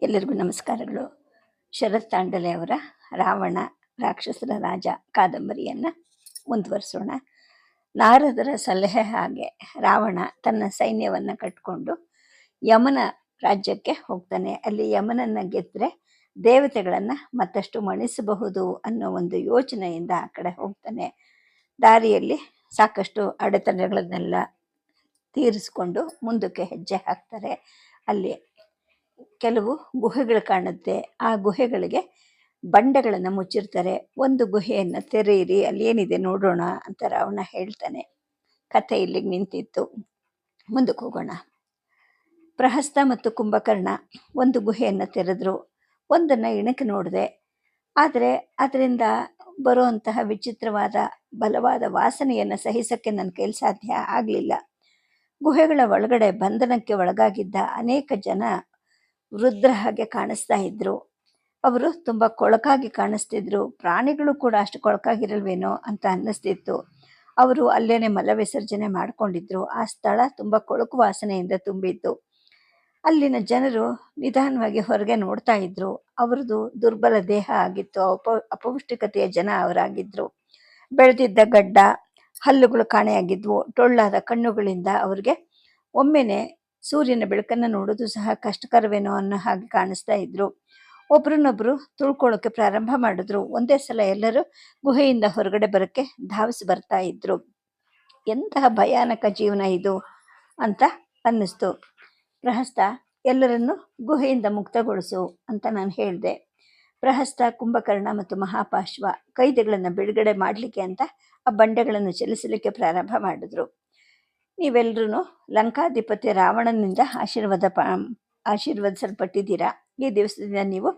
ಎಲ್ಲರಿಗೂ ನಮಸ್ಕಾರಗಳು. ಶರತ್ ತಾಂಡಲೆ ಅವರ ರಾವಣ ರಾಕ್ಷಸರ ರಾಜ ಕಾದಂಬರಿಯನ್ನು ಮುಂದುವರಿಸೋಣ. ನಾರದರ ಸಲಹೆ ಹಾಗೆ ರಾವಣ ತನ್ನ ಸೈನ್ಯವನ್ನು ಕಟ್ಟಿಕೊಂಡು ಯಮನ ರಾಜ್ಯಕ್ಕೆ ಹೋಗ್ತಾನೆ. ಅಲ್ಲಿ ಯಮನನ್ನು ಗೆದ್ದರೆ ದೇವತೆಗಳನ್ನು ಮತ್ತಷ್ಟು ಮಣಿಸಬಹುದು ಅನ್ನೋ ಒಂದು ಯೋಚನೆಯಿಂದ ಆ ಕಡೆ ಹೋಗ್ತಾನೆ. ದಾರಿಯಲ್ಲಿ ಸಾಕಷ್ಟು ಅಡೆತಡೆಗಳನ್ನೆಲ್ಲ ತೀರಿಸ್ಕೊಂಡು ಮುಂದಕ್ಕೆ ಹೆಜ್ಜೆ ಹಾಕ್ತಾರೆ. ಅಲ್ಲಿ ಕೆಲವು ಗುಹೆಗಳು ಕಾಣುತ್ತೆ. ಆ ಗುಹೆಗಳಿಗೆ ಬಂಡೆಗಳನ್ನು ಮುಚ್ಚಿರ್ತಾರೆ. ಒಂದು ಗುಹೆಯನ್ನು ತೆರೆಯಿರಿ, ಅಲ್ಲಿ ಏನಿದೆ ನೋಡೋಣ ಅಂತ ರಾವಣ ಹೇಳ್ತಾನೆ. ಕಥೆ ಇಲ್ಲಿಗೆ ನಿಂತಿತ್ತು, ಮುಂದಕ್ಕೆ ಹೋಗೋಣ. ಪ್ರಹಸ್ತ ಮತ್ತು ಕುಂಭಕರ್ಣ ಒಂದು ಗುಹೆಯನ್ನು ತೆರೆದ್ರು. ಒಂದನ್ನು ಇಣಕ್ಕೆ ನೋಡಿದೆ, ಆದರೆ ಅದರಿಂದ ಬರುವಂತಹ ವಿಚಿತ್ರವಾದ ಬಲವಾದ ವಾಸನೆಯನ್ನು ಸಹಿಸೋಕ್ಕೆ ನನ್ನ ಕೈಲಿ ಸಾಧ್ಯ ಆಗಲಿಲ್ಲ. ಗುಹೆಗಳ ಒಳಗಡೆ ಬಂಧನಕ್ಕೆ ಒಳಗಾಗಿದ್ದ ಅನೇಕ ಜನ ವೃದ್ಧರ ಹಾಗೆ ಕಾಣಿಸ್ತಾ ಇದ್ರು. ಅವರು ತುಂಬ ಕೊಳಕಾಗಿ ಕಾಣಿಸ್ತಿದ್ರು. ಪ್ರಾಣಿಗಳು ಕೂಡ ಅಷ್ಟು ಕೊಳಕಾಗಿರಲ್ವೇನೋ ಅಂತ ಅನ್ನಿಸ್ತಿತ್ತು. ಅವರು ಅಲ್ಲೇನೆ ಮಲ ವಿಸರ್ಜನೆ ಮಾಡ್ಕೊಂಡಿದ್ರು. ಆ ಸ್ಥಳ ತುಂಬ ಕೊಳಕು ವಾಸನೆಯಿಂದ ತುಂಬಿತ್ತು. ಅಲ್ಲಿನ ಜನರು ನಿಧಾನವಾಗಿ ಹೊರಗೆ ನೋಡ್ತಾ ಇದ್ರು. ಅವ್ರದ್ದು ದುರ್ಬಲ ದೇಹ ಆಗಿತ್ತು, ಅಪೌಷ್ಟಿಕತೆಯ ಜನ ಅವರಾಗಿದ್ರು. ಬೆಳೆದಿದ್ದ ಗಡ್ಡ, ಹಲ್ಲುಗಳು ಕಾಣೆಯಾಗಿದ್ವು. ಟೊಳ್ಳಾದ ಕಣ್ಣುಗಳಿಂದ ಅವ್ರಿಗೆ ಒಮ್ಮೆನೆ ಸೂರ್ಯನ ಬೆಳಕನ್ನು ನೋಡೋದು ಸಹ ಕಷ್ಟಕರವೇನೋ ಅನ್ನೋ ಹಾಗೆ ಕಾಣಿಸ್ತಾ ಇದ್ರು. ಒಬ್ರನ್ನೊಬ್ರು ತುಳ್ಕೊಳ್ಳೋಕೆ ಪ್ರಾರಂಭ ಮಾಡಿದ್ರು. ಒಂದೇ ಸಲ ಎಲ್ಲರೂ ಗುಹೆಯಿಂದ ಹೊರಗಡೆ ಬರೋಕ್ಕೆ ಧಾವಿಸಿ ಬರ್ತಾ ಇದ್ರು. ಎಂತಹ ಭಯಾನಕ ಜೀವನ ಇದು ಅಂತ ಅನ್ನಿಸ್ತು. ಪ್ರಹಸ್ತ ಎಲ್ಲರನ್ನು ಗುಹೆಯಿಂದ ಮುಕ್ತಗೊಳಿಸು ಅಂತ ನಾನು ಹೇಳಿದೆ. ಪ್ರಹಸ್ತ, ಕುಂಭಕರ್ಣ ಮತ್ತು ಮಹಾಪಾಶ್ವ ಕೈದಿಗಳನ್ನು ಬಿಡುಗಡೆ ಮಾಡಲಿಕ್ಕೆ ಅಂತ ಆ ಬಂಡೆಗಳನ್ನು ಚಲಿಸಲಿಕ್ಕೆ ಪ್ರಾರಂಭ ಮಾಡಿದ್ರು. ನೀವೆಲ್ಲರೂ ಲಂಕಾಧಿಪತಿ ರಾವಣನಿಂದ ಆಶೀರ್ವದಿಸಲ್ಪಟ್ಟಿದ್ದೀರಾ. ಈ ದಿವಸದಿಂದ ನೀವು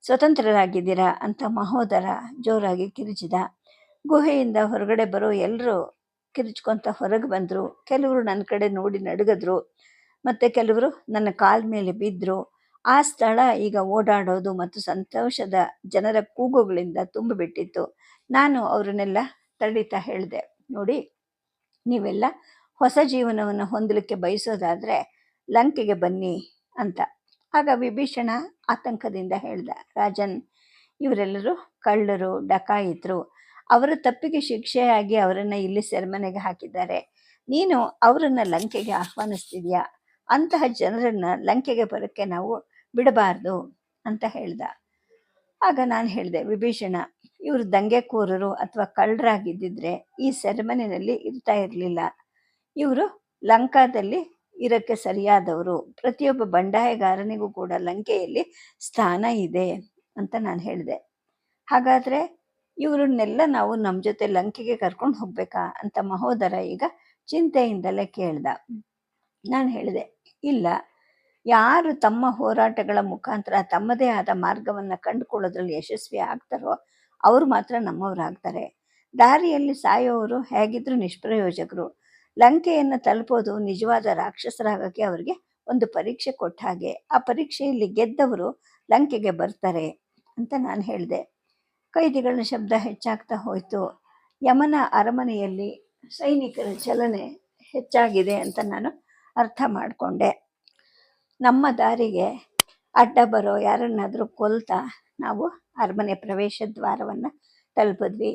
ಸ್ವತಂತ್ರರಾಗಿದ್ದೀರಾ ಅಂತ ಮಹೋದರ ಜೋರಾಗಿ ಕಿರುಚಿದ. ಗುಹೆಯಿಂದ ಹೊರಗಡೆ ಬರೋ ಎಲ್ಲರೂ ಕಿರುಚ್ಕೊಂತ ಹೊರಗೆ ಬಂದರು. ಕೆಲವರು ನನ್ನ ಕಡೆ ನೋಡಿ ನಡುಗಿದ್ರು, ಮತ್ತು ಕೆಲವರು ನನ್ನ ಕಾಲ ಮೇಲೆ ಬಿದ್ದರು. ಆ ಸ್ಥಳ ಈಗ ಓಡಾಡೋದು ಮತ್ತು ಸಂತೋಷದ ಜನರ ಕೂಗುಗಳಿಂದ ತುಂಬಿಬಿಟ್ಟಿತ್ತು. ನಾನು ಅವರನ್ನೆಲ್ಲ ತಡೀತಾ ಹೇಳಿದೆ, ನೋಡಿ, ನೀವೆಲ್ಲ ಹೊಸ ಜೀವನವನ್ನು ಹೊಂದಲಿಕ್ಕೆ ಬಯಸೋದಾದರೆ ಲಂಕೆಗೆ ಬನ್ನಿ ಅಂತ. ಆಗ ವಿಭೀಷಣ ಆತಂಕದಿಂದ ಹೇಳ್ದ, ರಾಜನ್, ಇವರೆಲ್ಲರೂ ಕಳ್ಳರು, ಡಕಾಯಿತರು. ಅವರ ತಪ್ಪಿಗೆ ಶಿಕ್ಷೆಯಾಗಿ ಅವರನ್ನು ಇಲ್ಲಿ ಸೆರೆಮನೆಗೆ ಹಾಕಿದ್ದಾರೆ. ನೀನು ಅವರನ್ನು ಲಂಕೆಗೆ ಆಹ್ವಾನಿಸ್ತಿದ್ಯಾ? ಅಂತಹ ಜನರನ್ನು ಲಂಕೆಗೆ ಬರೋಕ್ಕೆ ನಾವು ಬಿಡಬಾರ್ದು ಅಂತ ಹೇಳ್ದ. ಆಗ ನಾನು ಹೇಳಿದೆ, ವಿಭೀಷಣ, ಇವರು ದಂಗೆಕೋರರು ಅಥವಾ ಕಳ್ಳರಾಗಿದ್ದಿದ್ರೆ ಈ ಸೆರೆಮನೆಯಲ್ಲಿ ಇರ್ತಾ ಇರಲಿಲ್ಲ. ಇವರು ಲಂಕಾದಲ್ಲಿ ಇರೋಕ್ಕೆ ಸರಿಯಾದವರು. ಪ್ರತಿಯೊಬ್ಬ ಬಂಡಾಯಗಾರನಿಗೂ ಕೂಡ ಲಂಕೆಯಲ್ಲಿ ಸ್ಥಾನ ಇದೆ ಅಂತ ನಾನು ಹೇಳಿದೆ. ಹಾಗಾದರೆ ಇವರನ್ನೆಲ್ಲ ನಾವು ನಮ್ಮ ಜೊತೆ ಲಂಕೆಗೆ ಕರ್ಕೊಂಡು ಹೋಗ್ಬೇಕಾ ಅಂತ ಮಹೋದರ ಈಗ ಚಿಂತೆಯಿಂದಲೇ ಕೇಳ್ದ. ನಾನು ಹೇಳಿದೆ, ಇಲ್ಲ, ಯಾರು ತಮ್ಮ ಹೋರಾಟಗಳ ಮುಖಾಂತರ ತಮ್ಮದೇ ಆದ ಮಾರ್ಗವನ್ನು ಕಂಡುಕೊಳ್ಳೋದ್ರಲ್ಲಿ ಯಶಸ್ವಿ ಆಗ್ತಾರೋ ಅವರು ಮಾತ್ರ ನಮ್ಮವರಾಗ್ತಾರೆ. ದಾರಿಯಲ್ಲಿ ಸಾಯೋವರು ಹೇಗಿದ್ರೂ ನಿಷ್ಪ್ರಯೋಜಕರು. ಲಂಕೆಯನ್ನು ತಲುಪೋದು ನಿಜವಾದ ರಾಕ್ಷಸರಾಗಕ್ಕೆ ಅವರಿಗೆ ಒಂದು ಪರೀಕ್ಷೆ ಕೊಟ್ಟ ಹಾಗೆ. ಆ ಪರೀಕ್ಷೆಯಲ್ಲಿ ಗೆದ್ದವರು ಲಂಕೆಗೆ ಬರ್ತಾರೆ ಅಂತ ನಾನು ಹೇಳಿದೆ. ಕೈದಿಗಳ ಶಬ್ದ ಹೆಚ್ಚಾಗ್ತಾ ಹೋಯಿತು. ಯಮನ ಅರಮನೆಯಲ್ಲಿ ಸೈನಿಕರ ಚಲನೆ ಹೆಚ್ಚಾಗಿದೆ ಅಂತ ನಾನು ಅರ್ಥ ಮಾಡಿಕೊಂಡೆ. ನಮ್ಮ ದಾರಿಗೆ ಅಡ್ಡ ಬರೋ ಯಾರನ್ನಾದರೂ ಕೊಲ್ತಾ ನಾವು ಅರಮನೆ ಪ್ರವೇಶ ದ್ವಾರವನ್ನು ತಲುಪಿದ್ವಿ.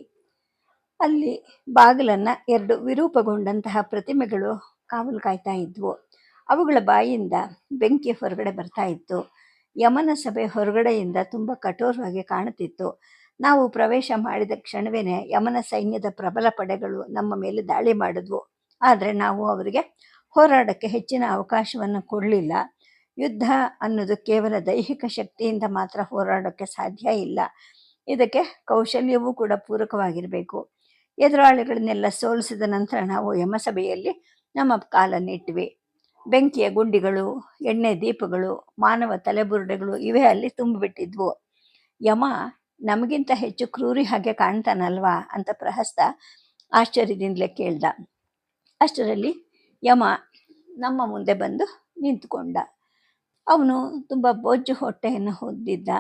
ಅಲ್ಲಿ ಬಾಗಿಲನ್ನು 2 ವಿರೂಪಗೊಂಡಂತಹ ಪ್ರತಿಮೆಗಳು ಕಾವಲು ಕಾಯ್ತಾ ಇದ್ವು. ಅವುಗಳ ಬಾಯಿಯಿಂದ ಬೆಂಕಿ ಹೊರಗಡೆ ಬರ್ತಾ ಇತ್ತು. ಯಮನ ಸಭೆ ಹೊರಗಡೆಯಿಂದ ತುಂಬ ಕಠೋರವಾಗಿ ಕಾಣುತ್ತಿತ್ತು. ನಾವು ಪ್ರವೇಶ ಮಾಡಿದ ಕ್ಷಣವೇ ಯಮನ ಸೈನ್ಯದ ಪ್ರಬಲ ಪಡೆಗಳು ನಮ್ಮ ಮೇಲೆ ದಾಳಿ ಮಾಡಿದ್ವು. ಆದರೆ ನಾವು ಅವರಿಗೆ ಹೋರಾಡೋಕ್ಕೆ ಹೆಚ್ಚಿನ ಅವಕಾಶವನ್ನು ಕೊಡಲಿಲ್ಲ. ಯುದ್ಧ ಅನ್ನೋದು ಕೇವಲ ದೈಹಿಕ ಶಕ್ತಿಯಿಂದ ಮಾತ್ರ ಹೋರಾಡೋಕ್ಕೆ ಸಾಧ್ಯ ಇಲ್ಲ. ಇದಕ್ಕೆ ಕೌಶಲ್ಯವೂ ಕೂಡ ಪೂರಕವಾಗಿರಬೇಕು. ಎದುರಾಳಿಗಳನ್ನೆಲ್ಲ ಸೋಲಿಸಿದ ನಂತರ ನಾವು ಯಮಸಭೆಯಲ್ಲಿ ನಮ್ಮ ಕಾಲನ್ನಿಟ್ವಿ. ಬೆಂಕಿಯ ಗುಂಡಿಗಳು, ಎಣ್ಣೆ ದೀಪಗಳು, ಮಾನವ ತಲೆಬುರುಡೆಗಳು ಇವೇ ಅಲ್ಲಿ ತುಂಬಿಬಿಟ್ಟಿದ್ವು. ಯಮ ನಮಗಿಂತ ಹೆಚ್ಚು ಕ್ರೂರಿ ಹಾಗೆ ಕಾಣ್ತಾನಲ್ವಾ ಅಂತ ಪ್ರಹಸ್ತ ಆಶ್ಚರ್ಯದಿಂದಲೇ ಕೇಳ್ದ. ಅಷ್ಟರಲ್ಲಿ ಯಮ ನಮ್ಮ ಮುಂದೆ ಬಂದು ನಿಂತುಕೊಂಡ. ಅವನು ತುಂಬ ಬೊಜ್ಜು ಹೊಟ್ಟೆಯನ್ನು ಹೊಂದಿದ್ದ.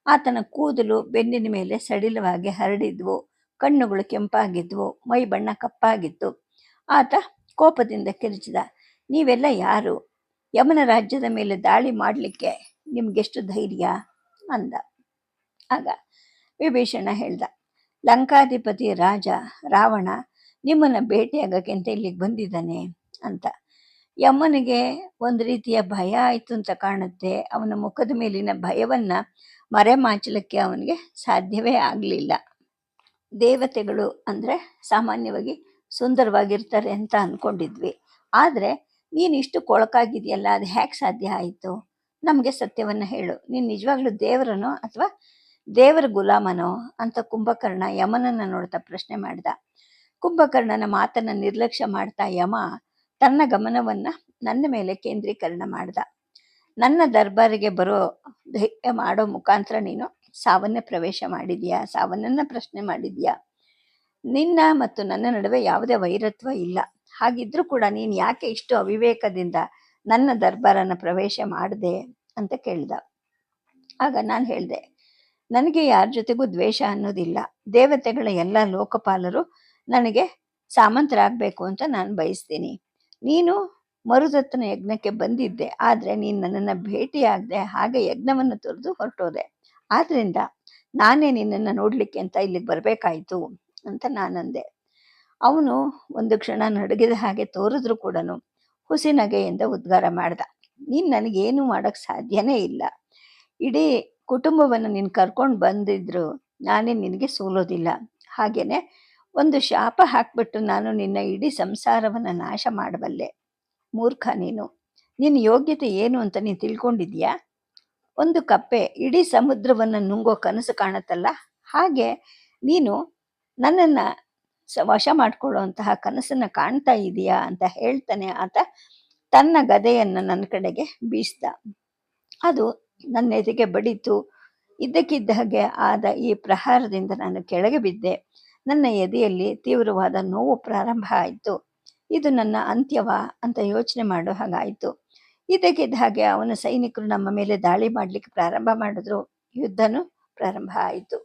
ಆತನ ಕೂದಲು ಬೆನ್ನಿನ ಮೇಲೆ ಸಡಿಲವಾಗಿ ಹರಡಿದ್ವು. ಕಣ್ಣುಗಳು ಕೆಂಪಾಗಿದ್ವು. ಮೈ ಬಣ್ಣ ಕಪ್ಪಾಗಿತ್ತು. ಆತ ಕೋಪದಿಂದ ಕಿರುಚಿದ, ನೀವೆಲ್ಲ ಯಾರು? ಯಮನ ರಾಜ್ಯದ ಮೇಲೆ ದಾಳಿ ಮಾಡಲಿಕ್ಕೆ ನಿಮ್ಗೆಷ್ಟು ಧೈರ್ಯ ಅಂದ. ಆಗ ವಿಭೀಷಣ ಹೇಳ್ದ, ಲಂಕಾಧಿಪತಿ ರಾಜ ರಾವಣ ನಿಮ್ಮನ್ನು ಭೇಟಿಯಾಗಕ್ಕೆ ಅಂತ ಇಲ್ಲಿಗೆ ಬಂದಿದ್ದಾನೆ ಅಂತ. ಯಮನಿಗೆ ಒಂದು ರೀತಿಯ ಭಯ ಆಯಿತು ಅಂತ ಕಾಣುತ್ತೆ. ಅವನ ಮುಖದ ಮೇಲಿನ ಭಯವನ್ನ ಮರೆಮಾಚಲಿಕ್ಕೆ ಅವನಿಗೆ ಸಾಧ್ಯವೇ ಆಗಲಿಲ್ಲ. ದೇವತೆಗಳು ಅಂದರೆ ಸಾಮಾನ್ಯವಾಗಿ ಸುಂದರವಾಗಿರ್ತಾರೆ ಅಂತ ಅಂದ್ಕೊಂಡಿದ್ವಿ. ಆದರೆ ನೀನು ಇಷ್ಟು ಕೊಳಕಾಗಿದೆಯಲ್ಲ, ಅದು ಹೇಗೆ ಸಾಧ್ಯ ಆಯಿತು? ನಮಗೆ ಸತ್ಯವನ್ನು ಹೇಳು. ನೀನು ನಿಜವಾಗ್ಲೂ ದೇವರನೋ ಅಥವಾ ದೇವರ ಗುಲಾಮನೋ ಅಂತ ಕುಂಭಕರ್ಣ ಯಮನನ್ನು ನೋಡ್ತಾ ಪ್ರಶ್ನೆ ಮಾಡ್ದ. ಕುಂಭಕರ್ಣನ ಮಾತನ್ನು ನಿರ್ಲಕ್ಷ್ಯ ಮಾಡ್ತಾ ಯಮ ತನ್ನ ಗಮನವನ್ನು ನನ್ನ ಮೇಲೆ ಕೇಂದ್ರೀಕರಣ ಮಾಡ್ದ. ನನ್ನ ದರ್ಬಾರಿಗೆ ಬರೋ ಧೈರ್ಯ ಮಾಡೋ ಮುಖಾಂತರ ನೀನು ಸಾವನ್ನೇ ಪ್ರವೇಶ ಮಾಡಿದ್ಯಾ, ಸಾವನ್ನನ್ನು ಪ್ರಶ್ನೆ ಮಾಡಿದ್ಯಾ. ನಿನ್ನ ಮತ್ತು ನನ್ನ ನಡುವೆ ಯಾವುದೇ ವೈರತ್ವ ಇಲ್ಲ. ಹಾಗಿದ್ರೂ ಕೂಡ ನೀನು ಯಾಕೆ ಇಷ್ಟು ಅವಿವೇಕದಿಂದ ನನ್ನ ದರ್ಬಾರನ್ನು ಪ್ರವೇಶ ಮಾಡಿದೆ ಅಂತ ಕೇಳ್ದ. ಆಗ ನಾನು ಹೇಳಿದೆ, ನನಗೆ ಯಾರ ಜೊತೆಗೂ ದ್ವೇಷ ಅನ್ನೋದಿಲ್ಲ. ದೇವತೆಗಳ ಎಲ್ಲ ಲೋಕಪಾಲರು ನನಗೆ ಸಾಮಂತರಾಗಬೇಕು ಅಂತ ನಾನು ಬಯಸ್ತೀನಿ. ನೀನು ಮರುದತ್ತನ ಯಜ್ಞಕ್ಕೆ ಬಂದಿದ್ದೆ, ಆದರೆ ನೀನು ನನ್ನನ್ನು ಭೇಟಿಯಾಗದೆ ಹಾಗೆ ಯಜ್ಞವನ್ನು ತೊರೆದು ಹೊರಟೋದೆ. ಆದ್ದರಿಂದ ನಾನೇ ನಿನ್ನನ್ನು ನೋಡಲಿಕ್ಕೆ ಅಂತ ಇಲ್ಲಿಗೆ ಬರಬೇಕಾಯಿತು ಅಂತ ನಾನಂದೆ. ಅವನು ಒಂದು ಕ್ಷಣ ನಡುಗಿದ ಹಾಗೆ ತೋರಿದ್ರು ಕೂಡ ಹುಸಿ ನಗೆಯಿಂದ ಉದ್ಗಾರ ಮಾಡ್ದ, ನೀನು ನನಗೇನು ಮಾಡೋಕ್ಕೆ ಸಾಧ್ಯನೇ ಇಲ್ಲ. ಇಡೀ ಕುಟುಂಬವನ್ನು ನೀನು ಕರ್ಕೊಂಡು ಬಂದಿದ್ರು ನಾನೇ ನಿನಗೆ ಸೋಲೋದಿಲ್ಲ. ಹಾಗೇನೆ ಒಂದು ಶಾಪ ಹಾಕ್ಬಿಟ್ಟು ನಾನು ನಿನ್ನ ಇಡೀ ಸಂಸಾರವನ್ನು ನಾಶ ಮಾಡಬಲ್ಲೆ. ಮೂರ್ಖ ನೀನು. ನಿನ್ನ ಯೋಗ್ಯತೆ ಏನು ಅಂತ ನೀನು ತಿಳ್ಕೊಂಡಿದ್ಯಾ? ಒಂದು ಕಪ್ಪೆ ಇಡೀ ಸಮುದ್ರವನ್ನು ನುಂಗೋ ಕನಸು ಕಾಣುತ್ತಲ್ಲ, ಹಾಗೆ ನೀನು ನನ್ನನ್ನು ವಶ ಮಾಡಿಕೊಳ್ಳುವಂತಹ ಕನಸನ್ನು ಕಾಣ್ತಾ ಇದೆಯಾ ಅಂತ ಹೇಳ್ತಾನೆ ಆತ ತನ್ನ ಗದೆಯನ್ನು ನನ್ನ ಕಡೆಗೆ ಬೀಸ್ದ. ಅದು ನನ್ನ ಎದೆಗೆ ಬಡಿತು. ಇದ್ದಕ್ಕಿದ್ದ ಹಾಗೆ ಆದ ಈ ಪ್ರಹಾರದಿಂದ ನಾನು ಕೆಳಗೆ ಬಿದ್ದೆ. ನನ್ನ ಎದೆಯಲ್ಲಿ ತೀವ್ರವಾದ ನೋವು ಪ್ರಾರಂಭ ಆಯಿತು. ಇದು ನನ್ನ ಅಂತ್ಯವ ಅಂತ ಯೋಚನೆ ಮಾಡೋ ಹಾಗಾಯಿತು. ಇದ್ದಕ್ಕಿದ್ದ ಹಾಗೆ ಅವನ ಸೈನಿಕರು ನಮ್ಮ ಮೇಲೆ ದಾಳಿ ಮಾಡಲಿಕ್ಕೆ ಪ್ರಾರಂಭ ಮಾಡಿದ್ರು. ಯುದ್ಧನೂ ಪ್ರಾರಂಭ ಆಯಿತು.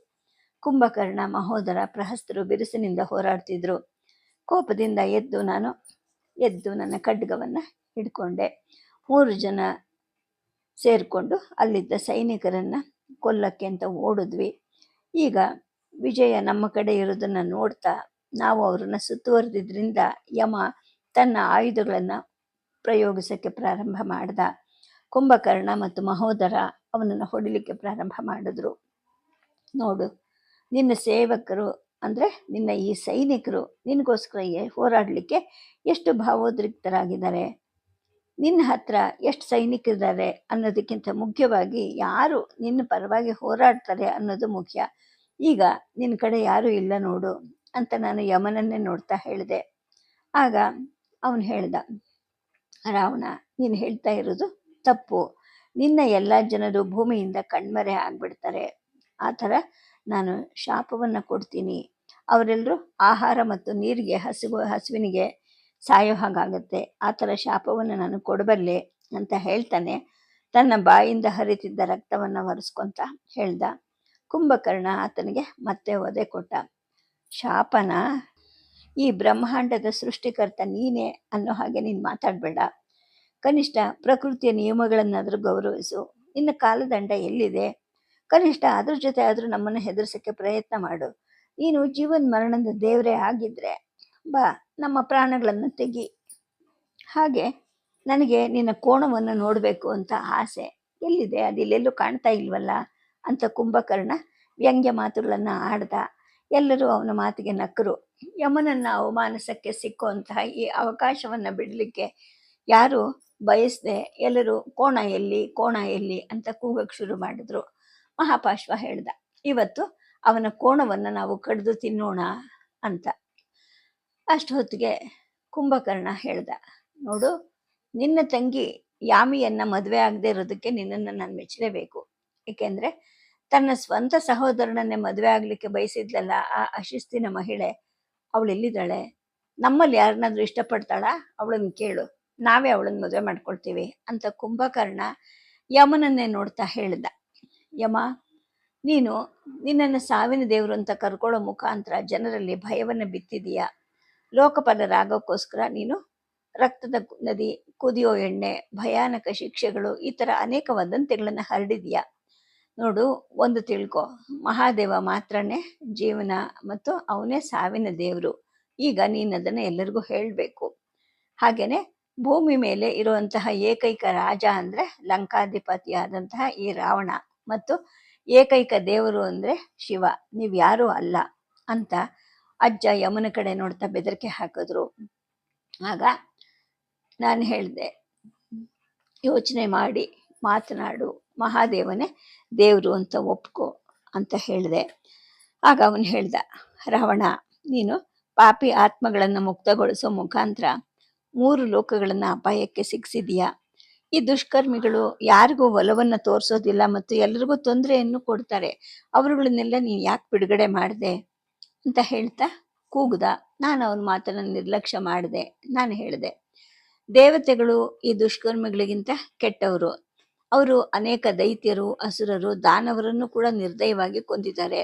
ಕುಂಭಕರ್ಣ, ಮಹೋದರ, ಪ್ರಹಸ್ತರು ಬಿರುಸಿನಿಂದ ಹೋರಾಡ್ತಿದ್ರು. ಕೋಪದಿಂದ ಎದ್ದು ನನ್ನ ಖಡ್ಗವನ್ನು ಹಿಡ್ಕೊಂಡೆ. 3 ಜನ ಸೇರಿಕೊಂಡು ಅಲ್ಲಿದ್ದ ಸೈನಿಕರನ್ನು ಕೊಲ್ಲಕ್ಕೆ ಅಂತ ಓಡಿದ್ವಿ. ಈಗ ವಿಜಯ ನಮ್ಮ ಕಡೆ ಇರೋದನ್ನು ನೋಡ್ತಾ ನಾವು ಅವರನ್ನು ಸುತ್ತುವರೆದಿದ್ದರಿಂದ ಯಮ ತನ್ನ ಆಯುಧಗಳನ್ನು ಪ್ರಯೋಗಿಸೋಕ್ಕೆ ಪ್ರಾರಂಭ ಮಾಡ್ದ. ಕುಂಭಕರ್ಣ ಮತ್ತು ಮಹೋದರ ಅವನನ್ನು ಹೊಡಿಲಿಕ್ಕೆ ಪ್ರಾರಂಭ ಮಾಡಿದ್ರು. ನೋಡು, ನಿನ್ನ ಸೇವಕರು ಅಂದರೆ ನಿನ್ನ ಈ ಸೈನಿಕರು ನಿನಗೋಸ್ಕರ ಹೋರಾಡಲಿಕ್ಕೆ ಎಷ್ಟು ಭಾವೋದ್ರಿಕ್ತರಾಗಿದ್ದಾರೆ. ನಿನ್ನ ಹತ್ರ ಎಷ್ಟು ಸೈನಿಕರಿದ್ದಾರೆ ಅನ್ನೋದಕ್ಕಿಂತ ಮುಖ್ಯವಾಗಿ ಯಾರು ನಿನ್ನ ಪರವಾಗಿ ಹೋರಾಡ್ತಾರೆ ಅನ್ನೋದು ಮುಖ್ಯ. ಈಗ ನಿನ್ನ ಕಡೆ ಯಾರೂ ಇಲ್ಲ ನೋಡು ಅಂತ ನಾನು ಯಮನನ್ನೇ ನೋಡ್ತಾ ಹೇಳಿದೆ. ಆಗ ಅವನು ಹೇಳ್ದ, ರಾವಣ, ನೀನು ಹೇಳ್ತಾ ಇರೋದು ತಪ್ಪು. ನಿನ್ನ ಎಲ್ಲ ಜನರು ಭೂಮಿಯಿಂದ ಕಣ್ಮರೆ ಆಗಿಬಿಡ್ತಾರೆ. ಆ ಥರ ನಾನು ಶಾಪವನ್ನು ಕೊಡ್ತೀನಿ. ಅವರೆಲ್ಲರೂ ಆಹಾರ ಮತ್ತು ನೀರಿಗೆ ಹಸುವಿನಿಗೆ ಸಾಯೋ ಹಾಗಾಗತ್ತೆ. ಆ ಥರ ಶಾಪವನ್ನು ನಾನು ಕೊಡಬಲ್ಲೆ ಅಂತ ಹೇಳ್ತಾನೆ ತನ್ನ ಬಾಯಿಂದ ಹರಿತಿದ್ದ ರಕ್ತವನ್ನು ಒರೆಸ್ಕೊಂತ ಹೇಳ್ದ. ಕುಂಭಕರ್ಣ ಆತನಿಗೆ ಮತ್ತೆ ಒದೆ ಕೊಟ್ಟ. ಶಾಪನ? ಈ ಬ್ರಹ್ಮಾಂಡದ ಸೃಷ್ಟಿಕರ್ತ ನೀನೇ ಅನ್ನೋ ಹಾಗೆ ನೀನು ಮಾತಾಡಬೇಡ. ಕನಿಷ್ಠ ಪ್ರಕೃತಿಯ ನಿಯಮಗಳನ್ನಾದರೂ ಗೌರವಿಸು. ನಿನ್ನ ಕಾಲದಂಡ ಎಲ್ಲಿದೆ? ಕನಿಷ್ಠ ಅದ್ರ ಜೊತೆ ಆದರೂ ನಮ್ಮನ್ನು ಹೆದರ್ಸೋಕ್ಕೆ ಪ್ರಯತ್ನ ಮಾಡು. ನೀನು ಜೀವನ್ ಮರಣದ ದೇವರೇ ಆಗಿದ್ರೆ ಬಾ, ನಮ್ಮ ಪ್ರಾಣಗಳನ್ನು ತೆಗಿ. ಹಾಗೆ ನನಗೆ ನಿನ್ನ ಕೋಣವನ್ನು ನೋಡಬೇಕು ಅಂತ ಆಸೆ. ಎಲ್ಲಿದೆ? ಅದಿಲ್ಲೆಲ್ಲೂ ಕಾಣ್ತಾ ಇಲ್ವಲ್ಲ ಅಂತ ಕುಂಭಕರ್ಣ ವ್ಯಂಗ್ಯ ಮಾತುಗಳನ್ನು ಆಡ್ದ. ಎಲ್ಲರೂ ಅವನ ಮಾತಿಗೆ ನಕ್ಕರು. ಯಮನನ್ನು ಅವಮಾನಿಸಕ್ಕೆ ಸಿಕ್ಕುವಂತಹ ಈ ಅವಕಾಶವನ್ನು ಬಿಡಲಿಕ್ಕೆ ಯಾರು ಬಯಸದೆ ಎಲ್ಲರೂ ಕೋಣ ಎಲ್ಲಿ ಕೋಣ ಎಲ್ಲಿ ಅಂತ ಕೂಗಕ್ಕೆ ಶುರು ಮಾಡಿದ್ರು. ಮಹಾಪಾಶ್ವ ಹೇಳ್ದ, ಇವತ್ತು ಅವನ ಕೋಣವನ್ನು ನಾವು ಕಡಿದು ತಿನ್ನೋಣ ಅಂತ. ಅಷ್ಟು ಹೊತ್ತಿಗೆ ಕುಂಭಕರ್ಣ ಹೇಳ್ದ, ನೋಡು, ನಿನ್ನ ತಂಗಿ ಯಾಮಿಯನ್ನು ಮದುವೆ ಆಗದೆ ಇರೋದಕ್ಕೆ ನಿನ್ನನ್ನು ನಾನು ಮೆಚ್ಚಲೇಬೇಕು. ಏಕೆಂದರೆ ತನ್ನ ಸ್ವಂತ ಸಹೋದರನನ್ನೇ ಮದುವೆ ಆಗಲಿಕ್ಕೆ ಬಯಸಿದ್ಲಲ್ಲ ಆ ಅಶಿಸ್ತಿನ ಮಹಿಳೆ, ಅವಳು ಎಲ್ಲಿದ್ದಾಳೆ? ನಮ್ಮಲ್ಲಿ ಯಾರನ್ನಾದ್ರೂ ಇಷ್ಟಪಡ್ತಾಳ? ಅವಳನ್ನು ಕೇಳು, ನಾವೇ ಅವಳನ್ನು ಮದುವೆ ಮಾಡ್ಕೊಳ್ತೀವಿ ಅಂತ ಕುಂಭಕರ್ಣ ಯಮನನ್ನೇ ನೋಡ್ತಾ ಹೇಳ್ದ. ಯಮ, ನೀನು ನಿನ್ನನ್ನು ಸಾವಿನ ದೇವರು ಅಂತ ಕರ್ಕೊಳ್ಳೋ ಮುಖಾಂತರ ಜನರಲ್ಲಿ ಭಯವನ್ನು ಬಿತ್ತಿದೀಯ. ಲೋಕಪಾಲರಾಗೋಕ್ಕೋಸ್ಕರ ನೀನು ರಕ್ತದ ನದಿ, ಕುದಿಯೋ ಎಣ್ಣೆ, ಭಯಾನಕ ಶಿಕ್ಷೆಗಳು, ಈ ಥರ ಅನೇಕ ವದಂತಿಗಳನ್ನು ಹರಡಿದೆಯಾ? ನೋಡು, ಒಂದು ತಿಳ್ಕೊ, ಮಹಾದೇವ ಮಾತ್ರನೇ ಜೀವನ ಮತ್ತು ಅವನೇ ಸಾವಿನ ದೇವರು. ಈಗ ನೀನು ಅದನ್ನು ಎಲ್ಲರಿಗೂ ಹೇಳಬೇಕು. ಹಾಗೆಯೇ ಭೂಮಿ ಮೇಲೆ ಇರುವಂತಹ ಏಕೈಕ ರಾಜ ಅಂದರೆ ಲಂಕಾಧಿಪತಿಯಾದಂತಹ ಈ ರಾವಣ, ಮತ್ತು ಏಕೈಕ ದೇವರು ಅಂದರೆ ಶಿವ, ನೀವು ಯಾರೂ ಅಲ್ಲ ಅಂತ ಅಜ್ಜ ಯಮನ ಕಡೆ ನೋಡ್ತಾ ಬೆದರಿಕೆ ಹಾಕಿದ್ರು. ಆಗ ನಾನು ಹೇಳಿದೆ, ಯೋಚನೆ ಮಾಡಿ ಮಾತನಾಡು, ಮಹಾದೇವನೇ ದೇವರು ಅಂತ ಒಪ್ಕೊ ಅಂತ ಹೇಳಿದೆ. ಆಗ ಅವನು ಹೇಳ್ದ, ರಾವಣ, ನೀನು ಪಾಪಿ ಆತ್ಮಗಳನ್ನು ಮುಕ್ತಗೊಳಿಸೋ ಮುಖಾಂತರ 3 ಲೋಕಗಳನ್ನು ಅಪಾಯಕ್ಕೆ ಸಿಕ್ಕಿಸಿದೀಯಾ. ಈ ದುಷ್ಕರ್ಮಿಗಳು ಯಾರಿಗೂ ಒಲವನ್ನು ತೋರಿಸೋದಿಲ್ಲ ಮತ್ತು ಎಲ್ಲರಿಗೂ ತೊಂದರೆಯನ್ನು ಕೊಡ್ತಾರೆ. ಅವರುಗಳನ್ನೆಲ್ಲ ನೀನು ಯಾಕೆ ಬಿಡುಗಡೆ ಮಾಡಿದೆ ಅಂತ ಹೇಳ್ತಾ ಕೂಗ್ದ. ನಾನು ಅವನ ಮಾತನ್ನು ನಿರ್ಲಕ್ಷ್ಯ ಮಾಡಿದೆ. ನಾನು ಹೇಳಿದೆ, ದೇವತೆಗಳು ಈ ದುಷ್ಕರ್ಮಿಗಳಿಗಿಂತ ಕೆಟ್ಟವರು. ಅವರು ಅನೇಕ ದೈತ್ಯರು, ಅಸುರರು, ದಾನವರನ್ನು ಕೂಡ ನಿರ್ದಯವಾಗಿ ಕೊಂದಿದ್ದಾರೆ.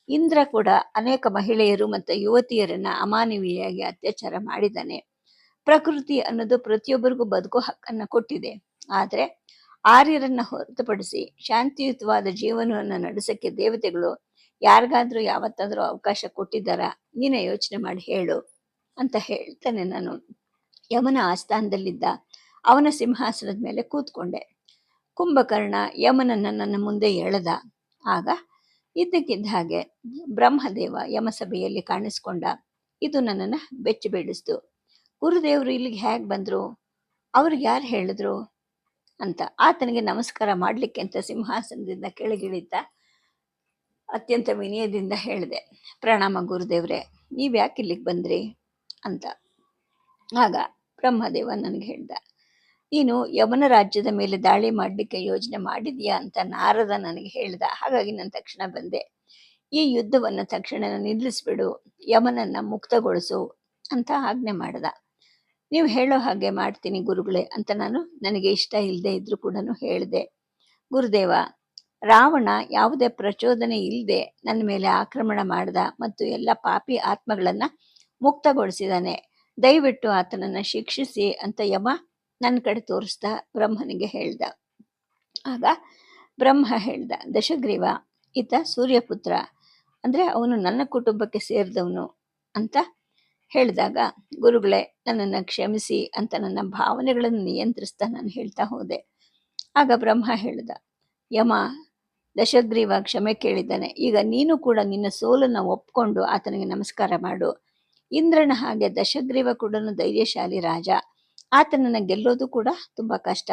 ಇಂದ್ರ ಕೂಡ ಅನೇಕ ಮಹಿಳೆಯರು ಮತ್ತು ಯುವತಿಯರನ್ನ ಅಮಾನವೀಯವಾಗಿ ಅತ್ಯಾಚಾರ ಮಾಡಿದ್ದಾನೆ. ಪ್ರಕೃತಿ ಅನ್ನೋದು ಪ್ರತಿಯೊಬ್ಬರಿಗೂ ಬದುಕೋ ಹಕ್ಕನ್ನು ಕೊಟ್ಟಿದೆ. ಆದರೆ ಆರ್ಯರನ್ನ ಹೊರತುಪಡಿಸಿ ಶಾಂತಿಯುತವಾದ ಜೀವನವನ್ನು ನಡೆಸೋಕ್ಕೆ ದೇವತೆಗಳು ಯಾರಿಗಾದ್ರೂ ಯಾವತ್ತಾದ್ರೂ ಅವಕಾಶ ಕೊಟ್ಟಿದ್ದಾರಾ? ನೀನೇ ಯೋಚನೆ ಮಾಡಿ ಹೇಳು ಅಂತ ಹೇಳ್ತಾನೆ. ನಾನು ಯಮನ ಆಸ್ಥಾನದಲ್ಲಿದ್ದ ಅವನ ಸಿಂಹಾಸನದ ಮೇಲೆ ಕೂತ್ಕೊಂಡೆ. ಕುಂಭಕರ್ಣ ಯಮನನ್ನು ನನ್ನ ಮುಂದೆ ಎಳೆದ. ಆಗ ಇದ್ದಕ್ಕಿದ್ದ ಹಾಗೆ ಬ್ರಹ್ಮದೇವ ಯಮಸಭೆಯಲ್ಲಿ ಕಾಣಿಸ್ಕೊಂಡ. ಇದು ನನ್ನನ್ನು ಬೆಚ್ಚಿ ಬೀಳಿಸ್ತು. ಗುರುದೇವರು ಇಲ್ಲಿಗೆ ಹೇಗೆ ಬಂದರು? ಅವ್ರಿಗೆ ಯಾರು ಹೇಳಿದ್ರು ಅಂತ ಆತನಿಗೆ ನಮಸ್ಕಾರ ಮಾಡಲಿಕ್ಕೆ ಅಂತ ಸಿಂಹಾಸನದಿಂದ ಕೆಳಗಿಳಿತ ಅತ್ಯಂತ ವಿನಯದಿಂದ ಹೇಳಿದೆ, ಪ್ರಣಾಮ ಗುರುದೇವ್ರೆ, ನೀವು ಯಾಕೆ ಇಲ್ಲಿಗೆ ಬಂದ್ರಿ ಅಂತ. ಆಗ ಬ್ರಹ್ಮದೇವ ನನಗೆ ಹೇಳ್ದ, ನೀನು ಯಮನ ರಾಜ್ಯದ ಮೇಲೆ ದಾಳಿ ಮಾಡಲಿಕ್ಕೆ ಯೋಜನೆ ಮಾಡಿದೀಯಾ ಅಂತ ನಾರದ ನನಗೆ ಹೇಳ್ದ. ಹಾಗಾಗಿ ನಾನು ತಕ್ಷಣ ಬಂದೆ. ಈ ಯುದ್ಧವನ್ನು ತಕ್ಷಣ ನಿಲ್ಲಿಸ್ಬಿಡು, ಯಮನನ್ನು ಮುಕ್ತಗೊಳಿಸು ಅಂತ ಆಜ್ಞೆ ಮಾಡ್ದ. ನೀವು ಹೇಳೋ ಹಾಗೆ ಮಾಡ್ತೀನಿ ಗುರುಗಳೇ ಅಂತ ನಾನು ನನಗೆ ಇಷ್ಟ ಇಲ್ಲದೆ ಇದ್ರೂ ಕೂಡ ಹೇಳಿದೆ. ಗುರುದೇವ, ರಾವಣ ಯಾವುದೇ ಪ್ರಚೋದನೆ ಇಲ್ಲದೆ ನನ್ನ ಮೇಲೆ ಆಕ್ರಮಣ ಮಾಡ್ದ ಮತ್ತು ಎಲ್ಲ ಪಾಪಿ ಆತ್ಮಗಳನ್ನು ಮುಕ್ತಗೊಳಿಸಿದಾನೆ. ದಯವಿಟ್ಟು ಆತನನ್ನು ಶಿಕ್ಷಿಸಿ ಅಂತ ಯಮ ನನ್ನ ಕಡೆ ತೋರಿಸ್ದ ಬ್ರಹ್ಮನಿಗೆ ಹೇಳ್ದ. ಆಗ ಬ್ರಹ್ಮ ಹೇಳ್ದ, ದಶಗ್ರೀವ, ಈತ ಸೂರ್ಯಪುತ್ರ, ಅಂದರೆ ಅವನು ನನ್ನ ಕುಟುಂಬಕ್ಕೆ ಸೇರಿದವನು ಅಂತ ಹೇಳಿದಾಗ, ಗುರುಗಳೇ ನನ್ನನ್ನು ಕ್ಷಮಿಸಿ ಅಂತ ನನ್ನ ಭಾವನೆಗಳನ್ನು ನಿಯಂತ್ರಿಸ್ತಾ ನಾನು ಹೇಳ್ತಾ ಹೋದೆ. ಆಗ ಬ್ರಹ್ಮ ಹೇಳ್ದ, ಯಮ, ದಶಗ್ರೀವ ಕ್ಷಮೆ ಕೇಳಿದ್ದಾನೆ. ಈಗ ನೀನು ಕೂಡ ನಿನ್ನ ಸೋಲನ್ನು ಒಪ್ಕೊಂಡು ಆತನಿಗೆ ನಮಸ್ಕಾರ ಮಾಡು. ಇಂದ್ರನ ಹಾಗೆ ದಶಗ್ರೀವ ಕೂಡ ಧೈರ್ಯಶಾಲಿ ರಾಜ. ಆತನನ್ನು ಗೆಲ್ಲೋದು ಕೂಡ ತುಂಬ ಕಷ್ಟ.